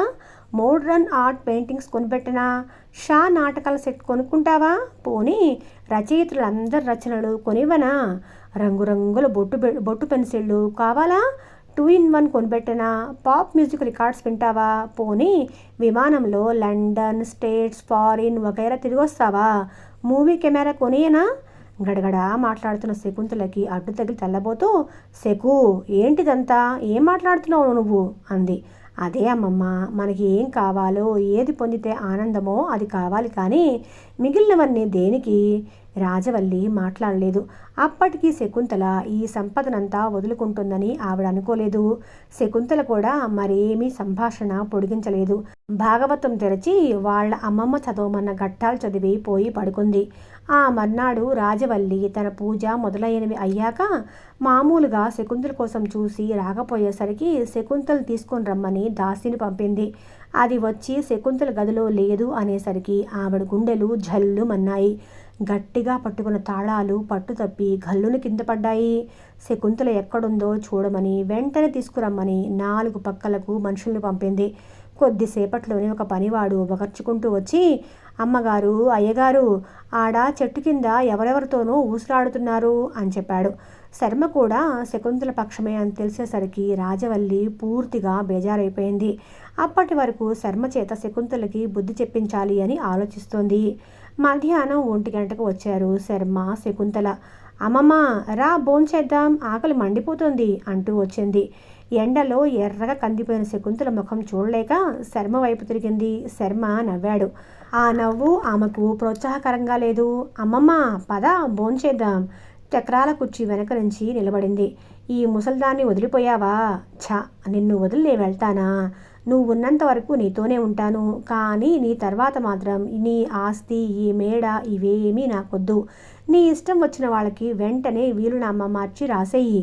మోడ్రన్ ఆర్ట్ పెయింటింగ్స్ కొనిపెట్టినా, షా నాటకాల సెట్ కొనుక్కుంటావా? పోనీ రచయితలందరి రచనలు కొనివ్వనా? రంగురంగుల బొట్టు పెన్సిళ్ళు కావాలా? 2-in-1 కొనిపెట్టినా? పాప్ మ్యూజిక్ రికార్డ్స్ వింటావా? పోనీ విమానంలో లండన్, స్టేట్స్, ఫారిన్ వగైరా తిరిగి వస్తావా? Movie camera కొనియనా? గడగడా మాట్లాడుతున్న శకుంతలకి అడ్డు తగిలి తెల్లబోతూ, శకు, ఏంటిదంతా? ఏం మాట్లాడుతున్నావు నువ్వు? అంది. అదే అమ్మమ్మ, మనకి ఏం కావాలో, ఏది పొందితే ఆనందమో అది కావాలి, కానీ మిగిలినవన్నీ దేనికి? రాజవల్లి మాట్లాడలేదు. అప్పటికి శకుంతల ఈ సంపదనంతా వదులుకుంటుందని ఆవిడ అనుకోలేదు. శకుంతల కూడా మరేమీ సంభాషణ పొడిగించలేదు. భాగవతం తెరచి వాళ్ళ అమ్మమ్మ చదవమన్న ఘట్టాలు చదివి పోయి పడుకుంది. ఆ మర్నాడు రాజవల్లి తన పూజ మొదలైనవి అయ్యాక మామూలుగా శకుంతల కోసం చూసి రాకపోయేసరికి శకుంతలు తీసుకొని రమ్మని దాసిని పంపింది. అది వచ్చి శకుంతల గదిలో లేదు అనేసరికి ఆవిడ గుండెలు జల్లుమన్నాయి. గట్టిగా పట్టుకున్న తాళాలు పట్టుతప్పి గల్లుని కింద పడ్డాయి. శకుంతల ఎక్కడుందో చూడమని వెంటనే తీసుకురమ్మని 4 పక్కలకు మనుషుల్ని పంపింది. కొద్దిసేపట్లోనే ఒక పనివాడు బగర్చుకుంటూ వచ్చి, అమ్మగారు, అయ్యగారు, ఆడ చెట్టు కింద ఎవరెవరితోనో ఊసులాడుతున్నారు అని చెప్పాడు. శర్మ కూడా శకుంతల పక్షమే అని తెలిసేసరికి రాజవల్లి పూర్తిగా బేజారైపోయింది. అప్పటి వరకు శర్మ చేత శకుంతలకి బుద్ధి చెప్పించాలి అని ఆలోచిస్తోంది. మధ్యాహ్నం 1 గంటకు వచ్చారు శర్మ, శకుంతల. అమ్మమ్మ, రా భోంచేద్దాం, ఆకలి మండిపోతుంది అంటూ వచ్చింది. ఎండలో ఎర్రగా కందిపోయిన శకుంతల ముఖం చూడలేక శర్మ వైపు తిరిగింది. శర్మ నవ్వాడు. ఆ నవ్వు ఆమెకు ప్రోత్సాహకరంగా లేదు. అమ్మమ్మ, పద భోంచేద్దాం. చక్రాల కుర్చీ వెనక నుంచి నిలబడింది. ఈ ముసల్దాన్ని వదిలిపోయావా? ఛ, నిన్ను వదిలి నేను వెళ్తానా? నువ్వు ఉన్నంత వరకు నీతోనే ఉంటాను, కానీ నీ తర్వాత మాత్రం నీ ఆస్తి, ఈ మేడ ఇవేమీ నాకొద్దు. నీ ఇష్టం వచ్చిన వాళ్ళకి వెంటనే వీలునామా మార్చి రాసేయి.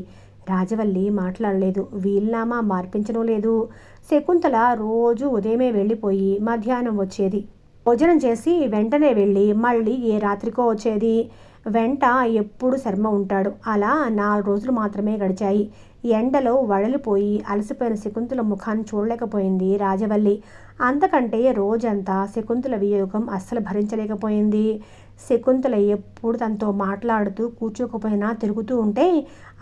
రాజవల్లి మాట్లాడలేదు. వీలునామా మార్పించడం లేదు. శకుంతల రోజు ఉదయమే వెళ్ళిపోయి మధ్యాహ్నం వచ్చేది. భోజనం చేసి వెంటనే వెళ్ళి మళ్ళీ ఏ రాత్రికో వచ్చేది. వెంట ఎప్పుడు శర్మ ఉంటాడు. అలా 4 రోజులు మాత్రమే గడిచాయి. ఎండలో వడలిపోయి అలసిపోయిన శకుంతల ముఖాన్ని చూడలేకపోయింది రాజవల్లి. అంతకంటే రోజంతా శకుంతల వియోగం అస్సలు భరించలేకపోయింది. శకుంతల ఎప్పుడు తనతో మాట్లాడుతూ కూర్చోకపోయినా తిరుగుతూ ఉంటే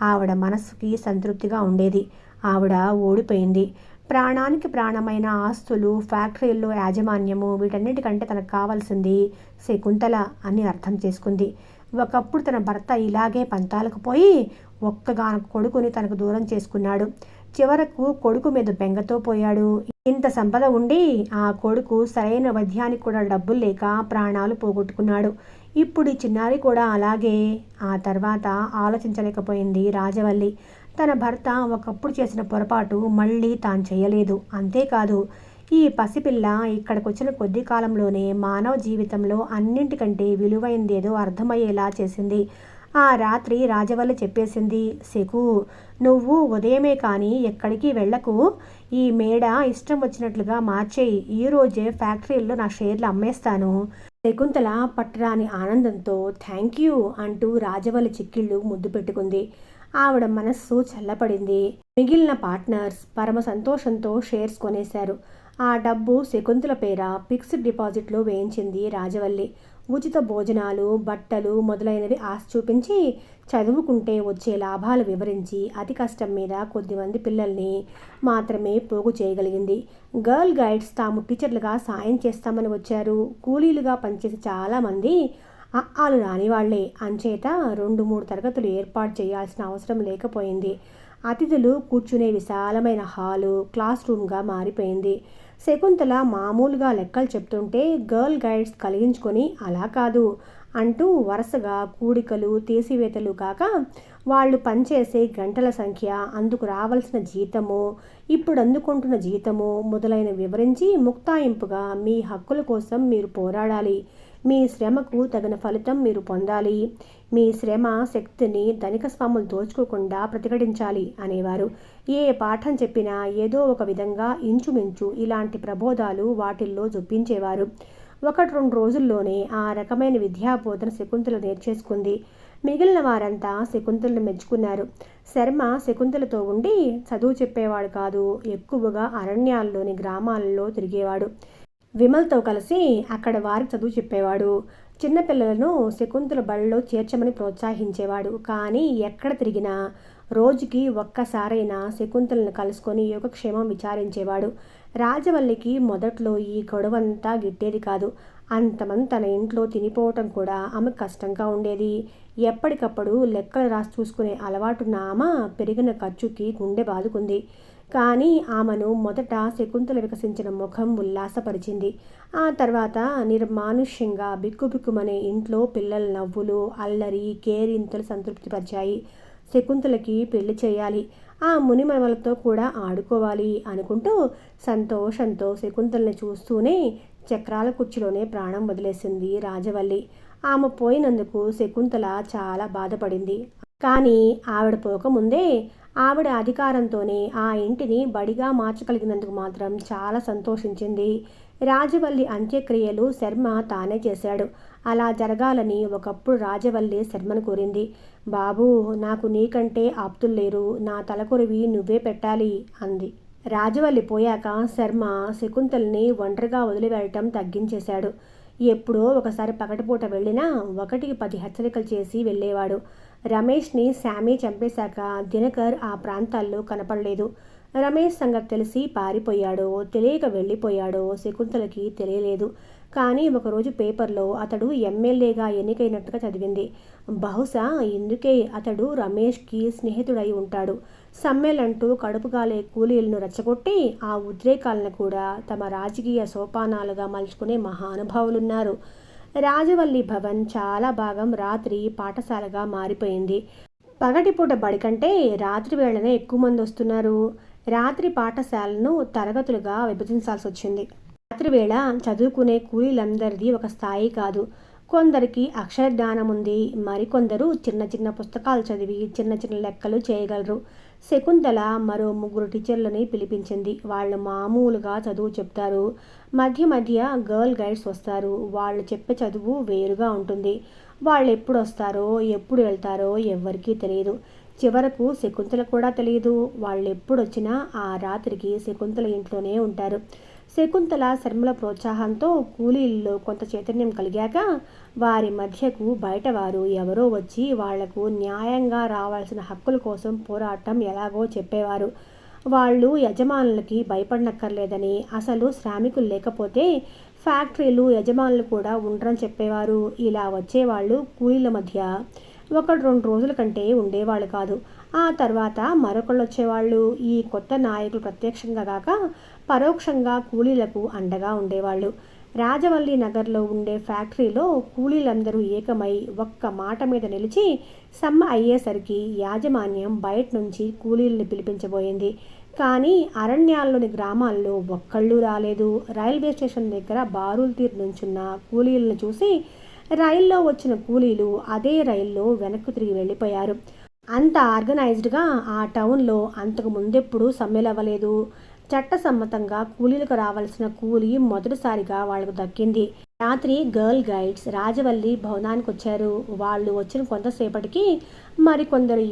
ఆవిడ మనస్సుకి సంతృప్తిగా ఉండేది. ఆవిడ ఓడిపోయింది. ప్రాణానికి ప్రాణమైన ఆస్తులు, ఫ్యాక్టరీల్లో యాజమాన్యము, వీటన్నిటికంటే తనకు కావాల్సింది శకుంతల అని అర్థం చేసుకుంది. ఒకప్పుడు తన భర్త ఇలాగే పంతాలకు పోయి ఒక్కగానొక్క కొడుకుని తనకు దూరం చేసుకున్నాడు. చివరకు కొడుకు మీద బెంగతో పోయాడు. ఇంత సంపద ఉండి ఆ కొడుకు సరైన వైద్యానికి కూడా డబ్బులు లేక ప్రాణాలు పోగొట్టుకున్నాడు. ఇప్పుడు ఈ చిన్నారి కూడా అలాగే. ఆ తర్వాత ఆలోచించలేకపోయింది రాజవల్లి. తన భర్త ఒకప్పుడు చేసిన పొరపాటు మళ్ళీ తాను చేయలేదు. అంతేకాదు, ఈ పసిపిల్ల ఇక్కడికొచ్చిన కొద్ది కాలంలోనే మానవ జీవితంలో అన్నింటికంటే విలువైందేదో అర్థమయ్యేలా చేసింది. ఆ రాత్రి రాజవల్లి చెప్పేసింది, శకు, నువ్వు ఉదయమే కానీ ఎక్కడికి వెళ్ళకు. ఈ మేడ ఇష్టం వచ్చినట్లుగా మార్చేయి. ఈరోజే ఫ్యాక్టరీల్లో నా షేర్లు అమ్మేస్తాను. శకుంతల పట్టరాని ఆనందంతో థ్యాంక్ యూ అంటూ రాజవల్లి చిక్కిళ్ళు ముద్దు పెట్టుకుంది. ఆవిడ మనస్సు చల్లపడింది. మిగిలిన పార్ట్నర్స్ పరమ సంతోషంతో షేర్స్ కొనేశారు. ఆ డబ్బు శకుంతల పేర ఫిక్స్డ్ డిపాజిట్లో వేయించింది రాజవల్లి. ఉచిత భోజనాలు, బట్టలు మొదలైనవి ఆశ చూపించి చదువుకుంటే వచ్చే లాభాలు వివరించి అతి కష్టం మీద కొద్దిమంది పిల్లల్ని మాత్రమే పోగు చేయగలిగింది. గర్ల్ గైడ్స్ తాము టీచర్లుగా సాయం చేస్తామని వచ్చారు. కూలీలుగా పనిచేసే చాలామంది ఆలు రాని వాళ్లే. అంచేత 2-3 తరగతులు ఏర్పాటు చేయాల్సిన అవసరం లేకపోయింది. అతిథులు కూర్చునే విశాలమైన హాలు క్లాస్ రూమ్గా మారిపోయింది. శకుంతల మామూలుగా లెక్కలు చెప్తుంటే గర్ల్ గైడ్స్ కలిగించుకొని అలా కాదు అంటూ వరుసగా కూడికలు, తీసివేతలు కాక వాళ్ళు పనిచేసే గంటల సంఖ్య, అందుకు రావాల్సిన జీతము, ఇప్పుడు అందుకుంటున్న జీతము మొదలైన వివరించి ముక్తాయింపుగా మీ హక్కుల కోసం మీరు పోరాడాలి. మీ శ్రమకు తగిన ఫలితం మీరు పొందాలి. మీ శ్రమ శక్తిని ధనిక స్వాములు దోచుకోకుండా ప్రతిఘటించాలి అనేవారు. ఏ పాఠం చెప్పినా ఏదో ఒక విధంగా ఇంచుమించు ఇలాంటి ప్రబోధాలు వాటిల్లో జొప్పించేవారు. 1-2 రోజుల్లోనే ఆ రకమైన విద్యాబోధన శకుంతల నేర్చేసుకుంది. మిగిలిన వారంతా శకుంతలను మెచ్చుకున్నారు. శర్మ శకుంతలతో ఉండి చదువు చెప్పేవాడు కాదు, ఎక్కువగా అరణ్యాల్లోని గ్రామాలలో తిరిగేవాడు. విమల్తో కలిసి అక్కడ వారికి చదువు చెప్పేవాడు. చిన్నపిల్లలను శకుంతల బడిలో చేర్చమని ప్రోత్సహించేవాడు. కానీ ఎక్కడ తిరిగినా రోజుకి ఒక్కసారైనా శకుంతలను కలుసుకొని యోగక్షేమం విచారించేవాడు. రాజవల్లికి మొదట్లో ఈ గొడవంతా గిట్టేది కాదు. అంతమంది తన ఇంట్లో తినిపోవటం కూడా ఆమె కష్టంగా ఉండేది. ఎప్పటికప్పుడు లెక్కలు రాసి చూసుకునే అలవాటున్న ఆమె పెరిగిన ఖర్చుకి గుండె బాదుకుంది. కానీ ఆమెను మొదట శకుంతల వికసించిన ముఖం ఉల్లాసపరిచింది. ఆ తర్వాత నిర్మానుష్యంగా బిక్కుబిక్కుమనే ఇంట్లో పిల్లల నవ్వులు, అల్లరి, కేరింతలు సంతృప్తిపరిచాయి. శకుంతలకి పెళ్లి చేయాలి, ఆ మునిమనవలతో కూడా ఆడుకోవాలి అనుకుంటూ సంతోషంతో శకుంతలని చూస్తూనే చక్రాల కుర్చీలోనే ప్రాణం వదిలేసింది రాజవల్లి. ఆమె పోయినందుకు శకుంతల చాలా బాధపడింది. కానీ ఆవిడ పోకముందే ఆవిడ అధికారంతోనే ఆ ఇంటిని బడిగా మార్చగలిగినందుకు మాత్రం చాలా సంతోషించింది. రాజవల్లి అంత్యక్రియలు శర్మ తానే చేశాడు. అలా జరగాలని ఒకప్పుడు రాజవల్లి శర్మను కోరింది. బాబూ, నాకు నీకంటే ఆప్తుల్లేరు, నా తలకొరివి నువ్వే పెట్టాలి అంది. రాజవల్లి పోయాక శర్మ శకుంతల్ని ఒంటరిగా వదిలివేయటం తగ్గించేశాడు. ఎప్పుడో ఒకసారి పగటిపూట వెళ్ళినా 1కి 10 హెచ్చరికలు చేసి వెళ్ళేవాడు. రమేష్ని శామీ చంపేశాక దినకర్ ఆ ప్రాంతాల్లో కనపడలేదు. రమేష్ సంగతి తెలిసి పారిపోయాడో తెలియక వెళ్ళిపోయాడో శకుంతలకి తెలియలేదు. కానీ ఒకరోజు పేపర్లో అతడు ఎమ్మెల్యేగా ఎన్నికైనట్టుగా చదివింది. బహుశా ఇందుకే అతడు రమేష్కి స్నేహితుడై ఉంటాడు. సమ్మెలంటూ కడుపుగాలే కూలీలను రెచ్చగొట్టి ఆ ఉద్రేకాలను కూడా తమ రాజకీయ సోపానాలుగా మలుచుకునే మహానుభావులున్నారు. రాజవల్లి భవన్ చాలా భాగం రాత్రి పాఠశాలగా మారిపోయింది. పగటిపూట బడి కంటే రాత్రి వేళనే ఎక్కువ మంది వస్తున్నారు. రాత్రి పాఠశాలను తరగతులుగా విభజించాల్సి వచ్చింది. రాత్రి వేళ చదువుకునే కూలీలందరిది ఒక స్థాయి కాదు. కొందరికి అక్షర జ్ఞానం ఉంది, మరికొందరు చిన్న చిన్న పుస్తకాలు చదివి చిన్న చిన్న లెక్కలు చేయగలరు. శకుంతల మరో 3 టీచర్లని పిలిపించింది. వాళ్ళు మామూలుగా చదువు చెప్తారు. మధ్య మధ్య గర్ల్ గైడ్స్ వస్తారు. వాళ్ళు చెప్పే చదువు వేరుగా ఉంటుంది. వాళ్ళు ఎప్పుడు వస్తారో ఎప్పుడు వెళ్తారో ఎవ్వరికీ తెలియదు. చివరకు శకుంతల కూడా తెలియదు. వాళ్ళు ఎప్పుడు వచ్చినా ఆ రాత్రికి శకుంతల ఇంట్లోనే ఉంటారు. శకుంతల శర్మల ప్రోత్సాహంతో కూలీల్లో కొంత చైతన్యం కలిగాక వారి మధ్యకు బయటవారు ఎవరో వచ్చి వాళ్లకు న్యాయంగా రావాల్సిన హక్కుల కోసం పోరాటం ఎలాగో చెప్పేవారు. వాళ్ళు యజమానులకి భయపడనక్కర్లేదని, అసలు శ్రామికులు లేకపోతే ఫ్యాక్టరీలు యజమానులు కూడా ఉండరని చెప్పేవారు. ఇలా వచ్చేవాళ్ళు కూలీల మధ్య 1-2 రోజుల కంటే ఉండేవాళ్ళు కాదు. ఆ తర్వాత మరొకళ్ళు వచ్చేవాళ్ళు. ఈ కొత్త నాయకులు ప్రత్యక్షంగా కాక పరోక్షంగా కూలీలకు అండగా ఉండేవాళ్ళు. రాజవల్లి నగర్లో ఉండే ఫ్యాక్టరీలో కూలీలందరూ ఏకమై ఒక్క మాట మీద నిలిచి సమ్మె అయ్యేసరికి యాజమాన్యం బయట నుంచి కూలీలను పిలిపించబోయింది. కానీ అరణ్యాల్లోని గ్రామాల్లో ఒక్కళ్ళు రాలేదు. రైల్వే స్టేషన్ దగ్గర బారులు తీరు నుంచున్న కూలీలను చూసి రైల్లో వచ్చిన కూలీలు అదే రైల్లో వెనక్కు తిరిగి వెళ్ళిపోయారు. అంత ఆర్గనైజ్డ్గా ఆ టౌన్లో అంతకు ముందెప్పుడు సమ్మెలవ్వలేదు. చట్టసమ్మతంగా కూలీలకు రావాల్సిన కూలీ మొదటిసారిగా వాళ్లకు దక్కింది. రాత్రి గర్ల్ గైడ్స్ రాజవల్లి భవనానికి వచ్చారు. వాళ్ళు వచ్చిన కొంతసేపటికి మరికొందరు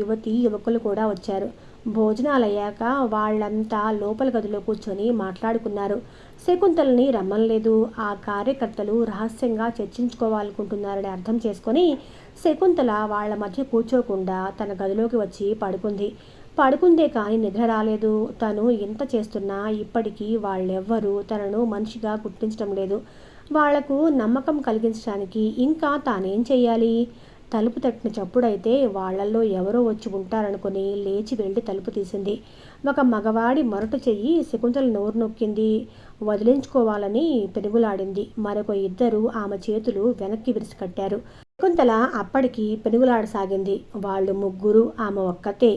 యువకులు కూడా వచ్చారు. భోజనాలయ్యాక వాళ్ళంతా లోపల గదిలో కూర్చొని మాట్లాడుకున్నారు. శకుంతలని రమ్మనలేదు. ఆ కార్యకర్తలు రహస్యంగా చర్చించుకోవాలనుకుంటున్నారని అర్థం చేసుకొని శకుంతల వాళ్ల మధ్య కూర్చోకుండా తన గదిలోకి వచ్చి పడుకుందే కానీ నిద్ర రాలేదు. తను ఎంత చేస్తున్నా ఇప్పటికీ వాళ్ళెవ్వరూ తనను మనిషిగా గుర్తించడం లేదు. వాళ్లకు నమ్మకం కలిగించడానికి ఇంకా తానేం చెయ్యాలి? తలుపు తట్టిన చప్పుడైతే వాళ్లల్లో ఎవరో వచ్చి ఉంటారనుకుని లేచి వెళ్ళి తలుపు తీసింది. ఒక మగవాడి మొరటు చెయ్యి శకుంతల నోరు నొక్కింది. వదిలించుకోవాలని పెనుగులాడింది. మరొక 2 ఆమె చేతులు వెనక్కి విరిసికట్టారు. శకుంతల అప్పటికి పెనుగులాడసాగింది. వాళ్ళు 3, ఆమె ఒక్కతే.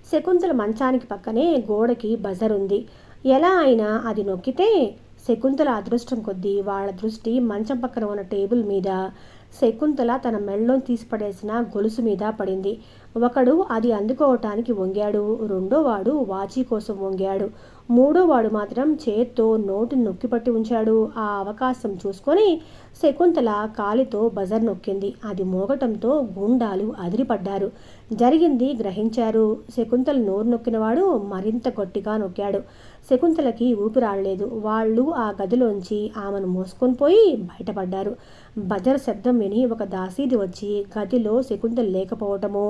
శకుంతల మంచానికి పక్కనే గోడకి బజర్ ఉంది. ఎలా అయినా అది నొక్కితే శకుంతల అదృష్టం కొద్దీ వాళ్ళ దృష్టి మంచం పక్కన ఉన్న టేబుల్ మీద, శకుంతల తన మెళ్ళలో తీసిపడేసిన గొలుసు మీద పడింది. ఒకడు అది అందుకోవటానికి వంగాడు. రెండోవాడు వాచి కోసం వంగాడు. మూడోవాడు మాత్రం చేత్తో నోటిని నొక్కిపట్టి ఉంచాడు. ఆ అవకాశం చూసుకొని శకుంతల కాలితో బజర్ నొక్కింది. అది మోగటంతో గూండాలు అదిరిపడ్డారు. జరిగింది గ్రహించారు. శకుంతల నోరు నొక్కినవాడు మరింత గట్టిగా నొక్కాడు. శకుంతలకి ఊపిరాడలేదు. వాళ్ళు ఆ గదిలోంచి ఆమెను మోసుకొని పోయి బయటపడ్డారు. బజర్ శబ్దం విని ఒక దాసీది వచ్చి గదిలో శకుంతల లేకపోవటము,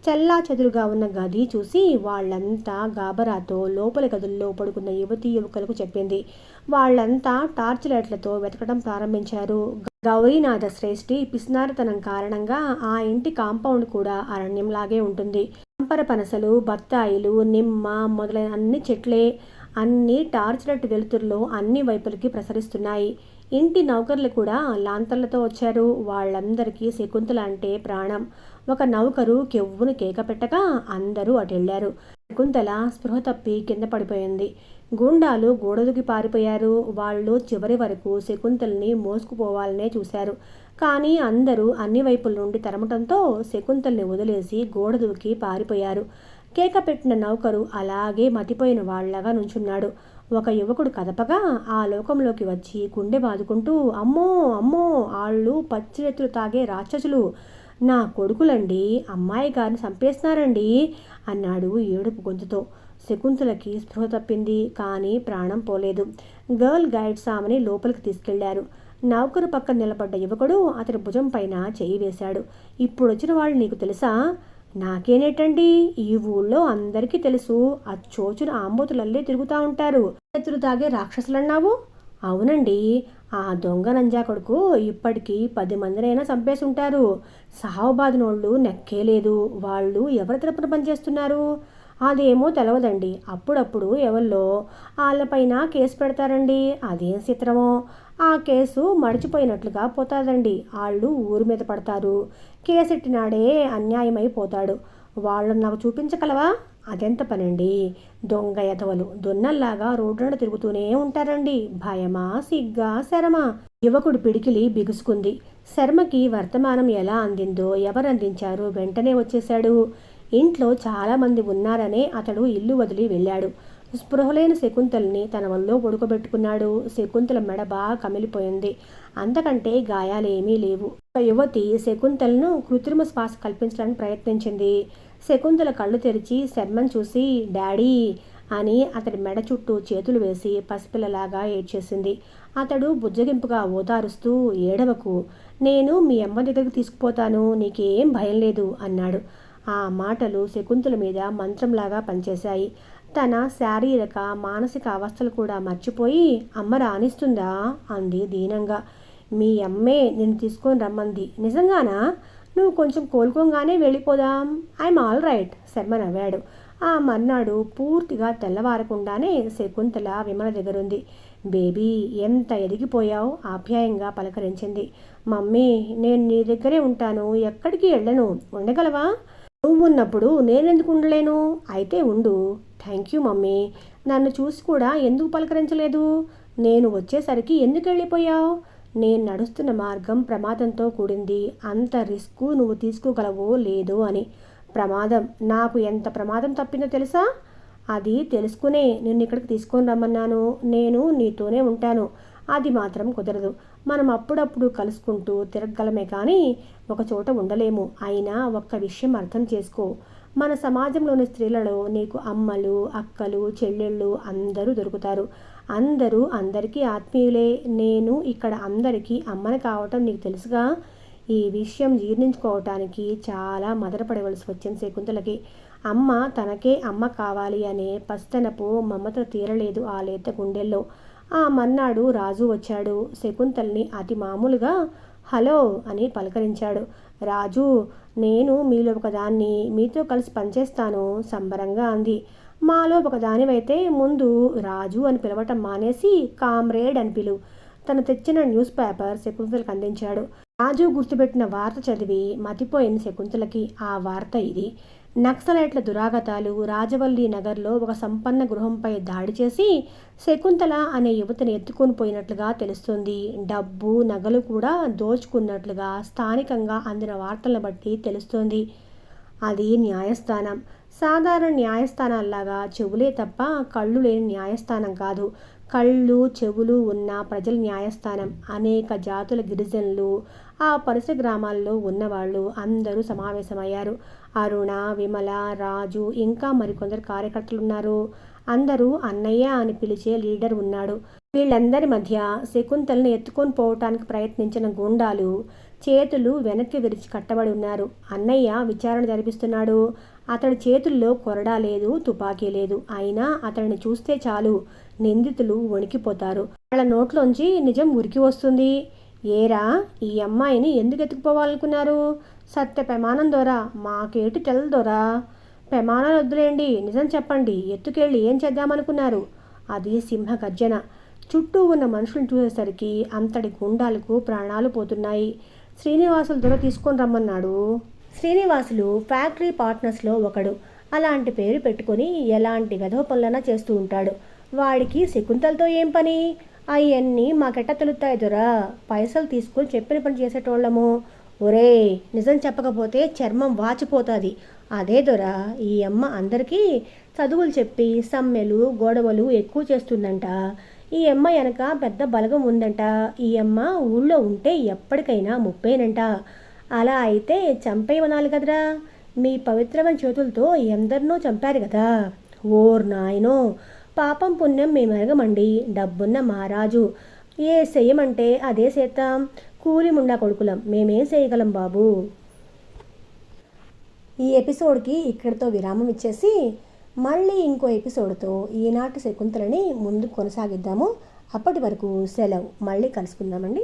చల్లా చెదురుగా ఉన్న గది చూసి వాళ్ళంతా గాబరాతో లోపలి గదుల్లో పడుకున్న యువతీ యువకులకు చెప్పింది. వాళ్ళంతా టార్చ్ లైట్లతో వెతకడం ప్రారంభించారు. గౌరీనాథ శ్రేష్ఠి పిసినారితనం కారణంగా ఆ ఇంటి కాంపౌండ్ కూడా అరణ్యంలాగే ఉంటుంది. కంపర పనసలు, బత్తాయిలు, నిమ్మ మొదలైన అన్ని చెట్లే అన్ని టార్చ్ లైట్ వెలుతురులో అన్ని వైపులకి ప్రసరిస్తున్నాయి. ఇంటి నౌకర్లు కూడా లాంతర్లతో వచ్చారు. వాళ్ళందరికీ శకుంతల అంటే ప్రాణం. ఒక నౌకరు కెవ్వును కేక పెట్టగా అందరూ అటెళ్లారు. శకుంతల స్పృహ తప్పి కింద పడిపోయింది. గూండాలు గోడదుకి పారిపోయారు. వాళ్ళు చివరి వరకు శకుంతల్ని మోసుకుపోవాలనే చూశారు. కానీ అందరూ అన్ని వైపుల నుండి తరమటంతో శకుంతల్ని వదిలేసి గోడ దూకి పారిపోయారు. కేక పెట్టిన నౌకరు అలాగే మతిపోయిన వాళ్లగా నుంచున్నాడు. ఒక యువకుడు కదపగా ఆ లోకంలోకి వచ్చి గుండె బాదుకుంటూ, అమ్మో అమ్మో, ఆళ్ళు పచ్చిరెత్తులు తాగే రాక్షసులు, నా కొడుకులండి, అమ్మాయి గారిని చంపేస్తున్నారండి అన్నాడు ఏడుపు గొంతుతో. శకుంతలకి స్పృహ తప్పింది. కానీ ప్రాణం పోలేదు. గర్ల్ గైడ్స్ ఆమెని లోపలికి తీసుకెళ్లారు. నౌకరు పక్కన నిలబడ్డ యువకుడు అతని భుజం పైన చేయి వేశాడు. ఇప్పుడు వచ్చిన వాళ్ళు నీకు తెలుసా? నాకేనేటండి, ఈ ఊళ్ళో అందరికీ తెలుసు. అచ్చోచున ఆంబోతులల్లే తిరుగుతూ ఉంటారు. ఎత్తులు తాగే రాక్షసులన్నావు? అవునండి, ఆ దొంగ నంజా కొడుకు ఇప్పటికీ 10 మందినైనా చంపేసి ఉంటారు. సాహబాదినోళ్ళు నెక్కేలేదు. వాళ్ళు ఎవరి తరపున పనిచేస్తున్నారు? అదేమో తెలవదండి. అప్పుడప్పుడు ఎవరిలో వాళ్ళపైన కేసు పెడతారండి. అదేం చిత్రమో. ఆ కేసు మడిచిపోయినట్లుగా పోతాదండి. వాళ్ళు ఊరి మీద పడతారు. కేసెట్టినాడే అన్యాయమైపోతాడు. వాళ్ళని నాకు చూపించగలవా? అదెంత పనండి. దొంగ ఎదవలు దొన్నల్లాగా రోడ్డున తిరుగుతూనే ఉంటారండి. భయమా, సిగ్గా, శరమా? యువకుడు పిడికిలి బిగుసుకుంది. శర్మకి వర్తమానం ఎలా అందిందో, ఎవరు అందించారో వెంటనే వచ్చేశాడు. ఇంట్లో చాలామంది ఉన్నారనే అతడు ఇల్లు వదిలి వెళ్ళాడు. స్పృహలేని శకుంతల్ని తన వల్లో పడుకోబెట్టుకున్నాడు. శకుంతల మెడ బాగా కమిలిపోయింది. అంతకంటే గాయాలేమీ లేవు. ఒక యువతి శకుంతలను కృత్రిమ శ్వాస కల్పించడానికి ప్రయత్నించింది. శకుంతల కళ్ళు తెరిచి శర్మను చూసి డాడీ అని అతడి మెడ చుట్టూ చేతులు వేసి పసిపిల్లలాగా ఏడ్చేసింది. అతడు బుజ్జగింపుగా ఓదారుస్తూ, ఏడవకు, నేను మీ అమ్మ దగ్గరికి తీసుకుపోతాను, నీకేం భయం లేదు అన్నాడు. ఆ మాటలు శకుంతల మీద మంత్రంలాగా పనిచేశాయి. తన శారీరక మానసిక అవస్థలు కూడా మర్చిపోయి అమ్మ రానిస్తుందా అంది దీనంగా. మీ అమ్మే నిన్ను తీసుకొని రమ్మంది. నిజంగానా? నువ్వు కొంచెం కోలుకోగానే వెళ్ళిపోదాం. ఐఎమ్ ఆల్ రైట్ శర్మ నవ్వాడు. ఆ మర్నాడు పూర్తిగా తెల్లవారకుండానే శకుంతల విమల దగ్గరుంది. బేబీ, ఎంత ఎదిగిపోయావు? ఆప్యాయంగా పలకరించింది. మమ్మీ, నేను నీ దగ్గరే ఉంటాను, ఎక్కడికి వెళ్ళను. ఉండగలవా? నువ్వు ఉన్నప్పుడు నేనెందుకు ఉండలేను? అయితే ఉండు. Thank you mummy. నన్ను చూసి కూడా ఎందుకు పలకరించలేదు? నేను వచ్చేసరికి ఎందుకు వెళ్ళిపోయావు? నేను నడుస్తున్న మార్గం ప్రమాదంతో కూడింది. అంత రిస్కు నువ్వు తీసుకోగలవో లేదో అని. ప్రమాదం? నాకు ఎంత ప్రమాదం తప్పిందో తెలుసా? అది తెలుసుకునే నిన్ను ఇక్కడికి తీసుకొని రమ్మన్నాను. నేను నీతోనే ఉంటాను. అది మాత్రం కుదరదు. మనం అప్పుడప్పుడు కలుసుకుంటూ తిరగలమే కానీ ఒక చోట ఉండలేము. అయినా ఒక్క విషయం అర్థం చేసుకో. మన సమాజంలోని స్త్రీలలో నీకు అమ్మలు, అక్కలు, చెల్లెళ్ళు అందరూ దొరుకుతారు. అందరూ అందరికీ ఆత్మీయులే. నేను ఇక్కడ అందరికీ అమ్మని కావటం నీకు తెలుసుగా. ఈ విషయం జీర్ణించుకోవటానికి చాలా మదనపడవలసి వచ్చింది శకుంతలకి. అమ్మ తనకే అమ్మ కావాలి అనే పస్తనపు మమత తీరలేదు ఆ లేత గుండెల్లో. ఆ మర్నాడు రాజు వచ్చాడు. శకుంతల్ని అతి మామూలుగా హలో అని పలకరించాడు. రాజు, నేను మీలో ఒకదాన్ని, మీతో కలిసి పనిచేస్తాను సంబరంగా అంది. మాలో ఒకదానివైతే ముందు రాజు అని పిలవటం మానేసి కామ్రేడ్ అని పిలు. తను తెచ్చిన న్యూస్ పేపర్ శకుంతలకు అందించాడు. రాజు గుర్తుపెట్టిన వార్త చదివి మతిపోయింది శకుంతలకి. ఆ వార్త ఇది. నక్సలైట్ల దురాగతాలు రాజవల్లి నగర్లో ఒక సంపన్న గృహంపై దాడి చేసి శకుంతల అనే యువతిని ఎత్తుకొని పోయినట్లుగా తెలుస్తుంది. డబ్బు, నగలు కూడా దోచుకున్నట్లుగా స్థానికంగా అందిన వార్తలను బట్టి తెలుస్తోంది. అది న్యాయస్థానం. సాధారణ న్యాయస్థానాల్లాగా చెవులే తప్ప కళ్ళు లేని న్యాయస్థానం కాదు. కళ్ళు చెవులు ఉన్న ప్రజల న్యాయస్థానం. అనేక జాతుల గిరిజనులు, ఆ పరిసర గ్రామాల్లో ఉన్నవాళ్ళు అందరూ సమావేశమయ్యారు. అరుణ, విమల, రాజు ఇంకా మరికొందరు కార్యకర్తలున్నారు. అందరూ అన్నయ్య అని పిలిచే లీడర్ ఉన్నాడు. వీళ్ళందరి మధ్య శకుంతలను ఎత్తుకొని పోవటానికి ప్రయత్నించిన గూండాలు చేతులు వెనక్కి విరిచి కట్టబడి ఉన్నారు. అన్నయ్య విచారణ జరిపిస్తున్నాడు. అతడి చేతుల్లో కొరడా లేదు, తుపాకీ లేదు. అయినా అతడిని చూస్తే చాలు నిందితులు వణికిపోతారు. వాళ్ళ నోట్లోంచి నిజం ఉరికి వస్తుంది. ఏరా, ఈ అమ్మాయిని ఎందుకు ఎత్తుకుపోవాలనుకున్నారు? సత్య ప్రమాణం దొరా, మాకేటి తెలదొరా. ప్రమాణాలు వద్దులేండి, నిజం చెప్పండి. ఎత్తుకెళ్ళి ఏం చేద్దామనుకున్నారు? అది సింహ గర్జన. చుట్టూ ఉన్న మనుషులను చూసేసరికి అంతటి గుండాలకు ప్రాణాలు పోతున్నాయి. శ్రీనివాసులు దొర తీసుకొని రమ్మన్నాడు. శ్రీనివాసులు ఫ్యాక్టరీ పార్ట్నర్స్లో ఒకడు. అలాంటి పేరు పెట్టుకొని ఎలాంటి వెధవ పనులైనా చేస్తూ ఉంటాడు. వాడికి శకుంతలతో ఏం పని? అవన్నీ మాకెట్ట తెలుస్తాయి దొరా. పైసలు తీసుకుని చెప్పిన పని చేసేటోళ్ళము. ఒరే, నిజం చెప్పకపోతే చర్మం వాచిపోతుంది. అదే దొరా, ఈ అమ్మ అందరికీ చదువులు చెప్పి సమ్మెలు గొడవలు ఎక్కువ చేస్తుందంట. ఈ అమ్మ వెనక పెద్ద బలగం ఉందంట. ఈ అమ్మ ఊళ్ళో ఉంటే ఎప్పటికైనా ముప్పేనంట. అలా అయితే చంపేయమనాలి కదరా. మీ పవిత్రమైన చేతులతో ఎందరినో చంపారు కదా. ఓర్ నాయనో, పాపం పుణ్యం మేము ఎరగమండి. డబ్బున్న మహారాజు. ఏ చెయ్యమంటే అదే చేద్దాం. కూలి ముండా కొడుకులం, మేమేం చేయగలం బాబు. ఈ ఎపిసోడ్కి ఇక్కడితో విరామం ఇచ్చేసి మళ్ళీ ఇంకో ఎపిసోడ్తో ఈనాటి శకుంతలని ముందు కొనసాగిద్దాము. అప్పటి వరకు సెలవు. మళ్ళీ కలుసుకుందామండి.